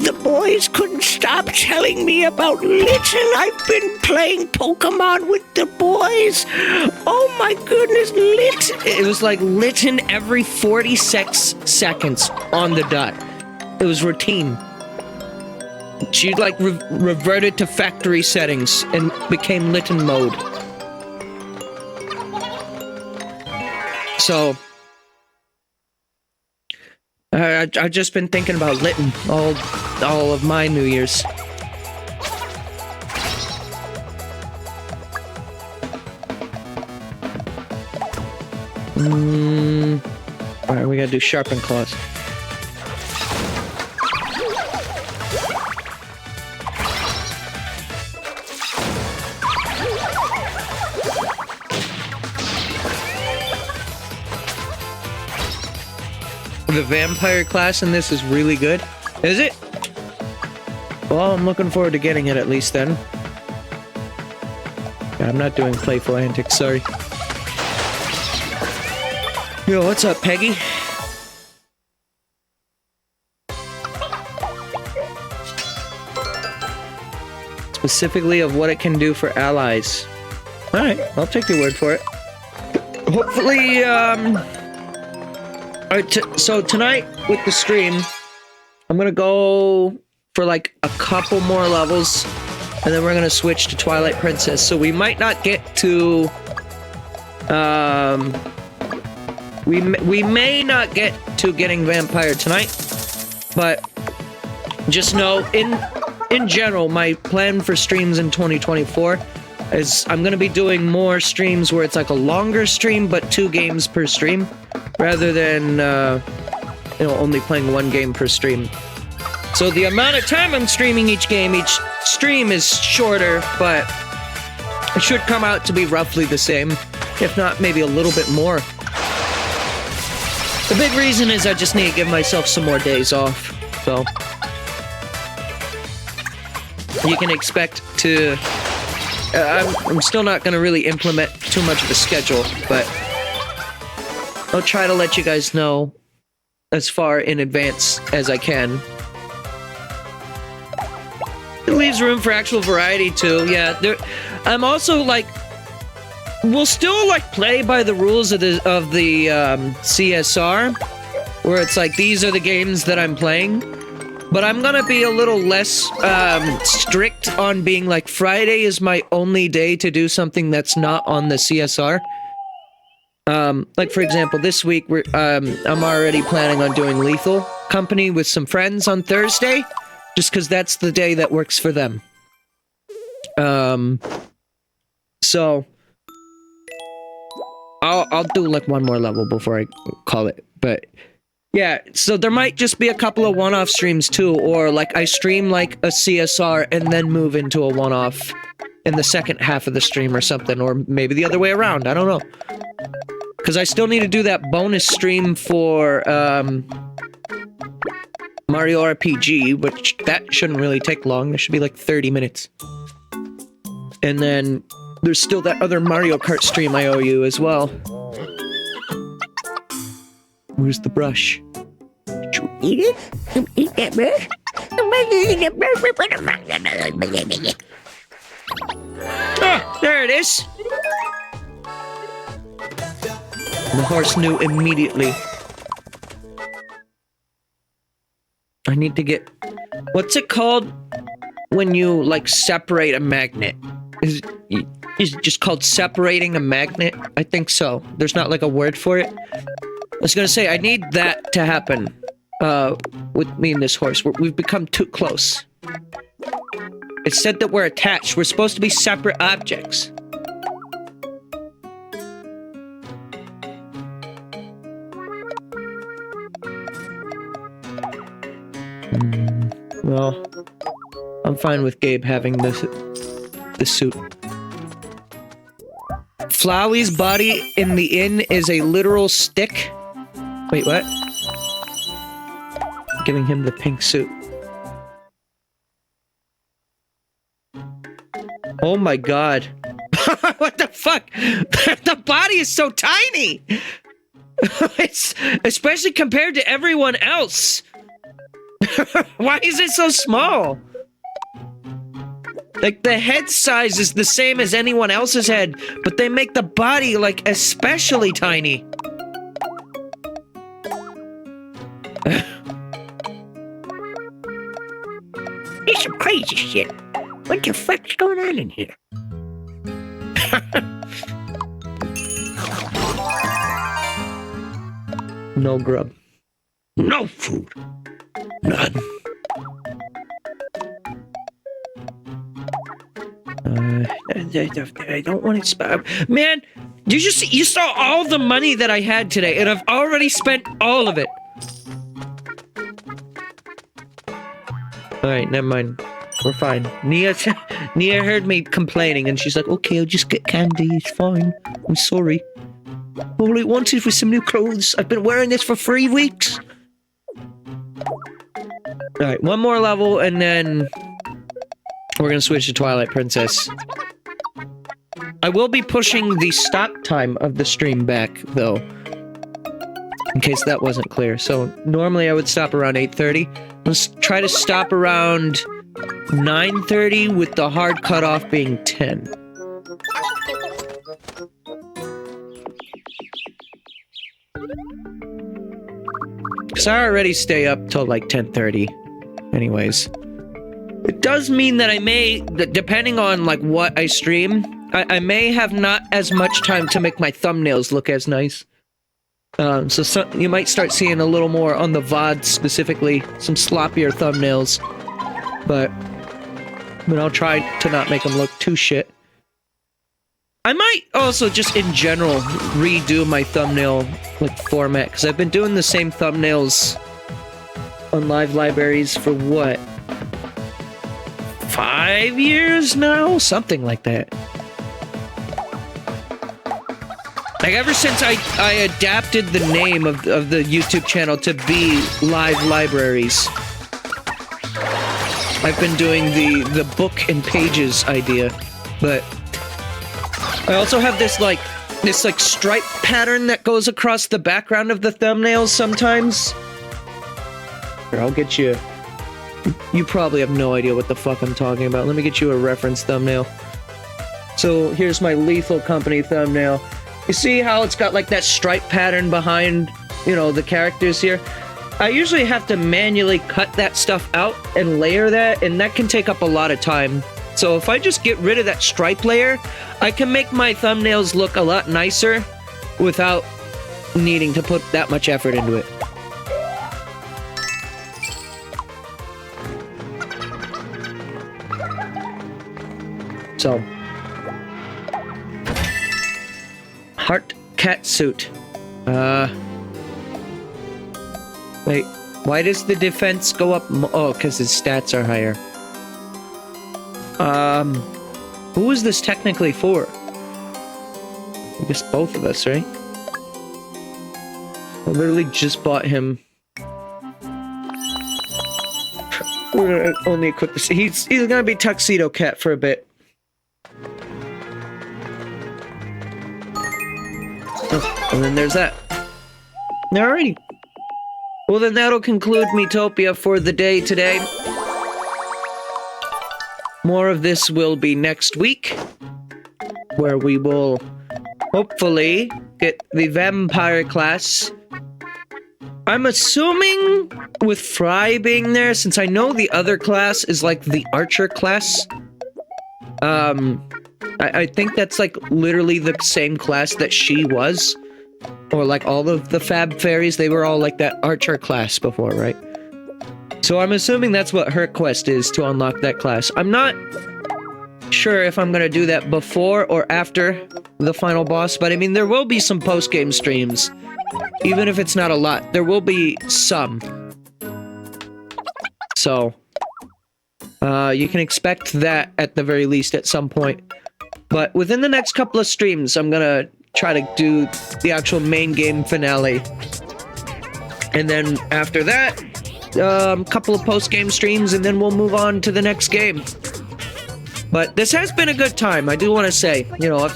S1: The boys couldn't stop telling me about Litten. I've been playing Pokemon with the boys. Oh my goodness, Litten! It was like Litten every 46 seconds on the dot. It was routine. She like reverted to factory settings and became Litten mode. So, I've just been thinking about Litten all of my New Year's. Alright, we gotta do sharpen claws. The vampire class in this is really good. Is it? Well, I'm looking forward to getting it at least then. Yeah, I'm not doing playful antics, sorry. Yo, what's up, Peggy? Specifically of what it can do for allies. Alright, I'll take your word for it. Hopefully, Alright, so tonight with the stream, I'm gonna go for like a couple more levels, and then we're gonna switch to Twilight Princess. So we might not get to, we may not get to getting Vampire tonight, but just know, in general, my plan for streams in 2024 is I'm gonna be doing more streams where it's like a longer stream, but 2 games per stream, rather than, only playing 1 game per stream. So the amount of time I'm streaming each stream is shorter, but it should come out to be roughly the same, if not maybe a little bit more. The big reason is I just need to give myself some more days off, so you can expect to... I'm still not going to really implement too much of a schedule, but I'll try to let you guys know as far in advance as I can. It leaves room for actual variety too. Yeah, I'm also like, we'll still like play by the rules of the CSR, where it's like these are the games that I'm playing. But I'm gonna be a little less strict on being like Friday is my only day to do something that's not on the CSR. Like for example, this week I'm already planning on doing Lethal company with some friends on Thursday, just because that's the day that works for them. So I'll do like one more level before I call it. But yeah, so there might just be a couple of one-off streams too, or like I stream like a CSR and then move into a one-off in the second half of the stream or something, or maybe the other way around. I don't know. Because I still need to do that bonus stream for Mario RPG, which that shouldn't really take long. It should be like 30 minutes. And then there's still that other Mario Kart stream I owe you as well. Where's the brush?
S5: Did you eat it? You eat that brush?
S1: Ah, there it is. The horse knew immediately. I need to get... What's it called when you, like, separate a magnet? Is it just called separating a magnet? I think so. There's not, like, a word for it. I was gonna say, I need that to happen with me and this horse. We've become too close. It said that we're attached. We're supposed to be separate objects. Well, I'm fine with Gabe having this suit. Flowey's body in the inn is a literal stick. Wait, what? Giving him the pink suit. Oh my god. What the fuck? The body is so tiny! It's especially compared to everyone else. Why is it so small? Like, the head size is the same as anyone else's head, but they make the body, like, especially tiny.
S5: It's some crazy shit. What the fuck's going on in here?
S1: No grub.
S2: No food. None.
S1: I don't want to man, you saw all the money that I had today, and I've already spent all of it. Alright, never mind. We're fine. Nia heard me complaining, and she's like, okay, I'll just get candy, it's fine. I'm sorry. All I wanted was some new clothes. I've been wearing this for 3 weeks. Alright, one more level, and then we're gonna switch to Twilight Princess. I will be pushing the stop time of the stream back, though. In case that wasn't clear. So, normally I would stop around 8:30. Let's try to stop around 9:30 with the hard cutoff being 10. Because I already stay up till like 10:30. Anyways. It does mean that I may, depending on like what I stream, I may have not as much time to make my thumbnails look as nice. So you might start seeing a little more on the VOD specifically, some sloppier thumbnails. But I'll try to not make them look too shit. I might also just in general redo my thumbnail like format, because I've been doing the same thumbnails on live libraries for what? 5 years now? Something like that. Like, ever since I adapted the name of the YouTube channel to be Live Libraries, I've been doing the book and pages idea. But I also have this stripe pattern that goes across the background of the thumbnails sometimes. Here, I'll get you... You probably have no idea what the fuck I'm talking about. Let me get you a reference thumbnail. So, here's my Lethal Company thumbnail. You see how it's got like that stripe pattern behind, you know, the characters here? I usually have to manually cut that stuff out and layer that, and that can take up a lot of time. So if I just get rid of that stripe layer, I can make my thumbnails look a lot nicer without needing to put that much effort into it. So, heart cat suit. Wait, why does the defense go up? Oh, because his stats are higher. Who is this technically for? I guess both of us, right? I literally just bought him. We're gonna only equip this. He's gonna be Tuxedo Cat for a bit. Oh, and then there's that. Alrighty. Well, then that'll conclude Miitopia for the day today. More of this will be next week, where we will hopefully get the vampire class. I'm assuming with Fry being there, since I know the other class is like the archer class. I think that's like literally the same class that she was. Or like all of the Fab Fairies, they were all like that archer class before, right? So I'm assuming that's what her quest is, to unlock that class. I'm not sure if I'm gonna do that before or after the final boss, but I mean, there will be some post-game streams. Even if it's not a lot, there will be some. So, you can expect that at the very least at some point. But within the next couple of streams, I'm gonna try to do the actual main game finale. And then after that, couple of post-game streams, and then we'll move on to the next game. But this has been a good time, I do want to say. You know,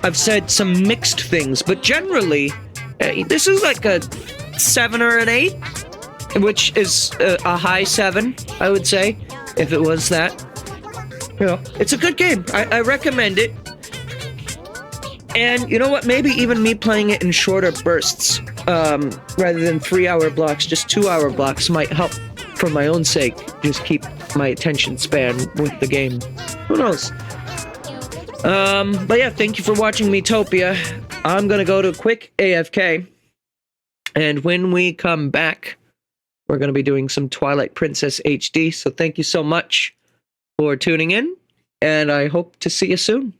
S1: I've said some mixed things, but generally, this is like a 7 or an 8, which is a high 7, I would say, if it was that. You know, it's a good game. I recommend it. And you know what? Maybe even me playing it in shorter bursts, rather than 3-hour blocks, just 2-hour blocks might help for my own sake. Just keep my attention span with the game. Who knows? But yeah, thank you for watching Miitopia. I'm gonna go to quick AFK. And when we come back, we're gonna be doing some Twilight Princess HD. So thank you so much for tuning in, and I hope to see you soon.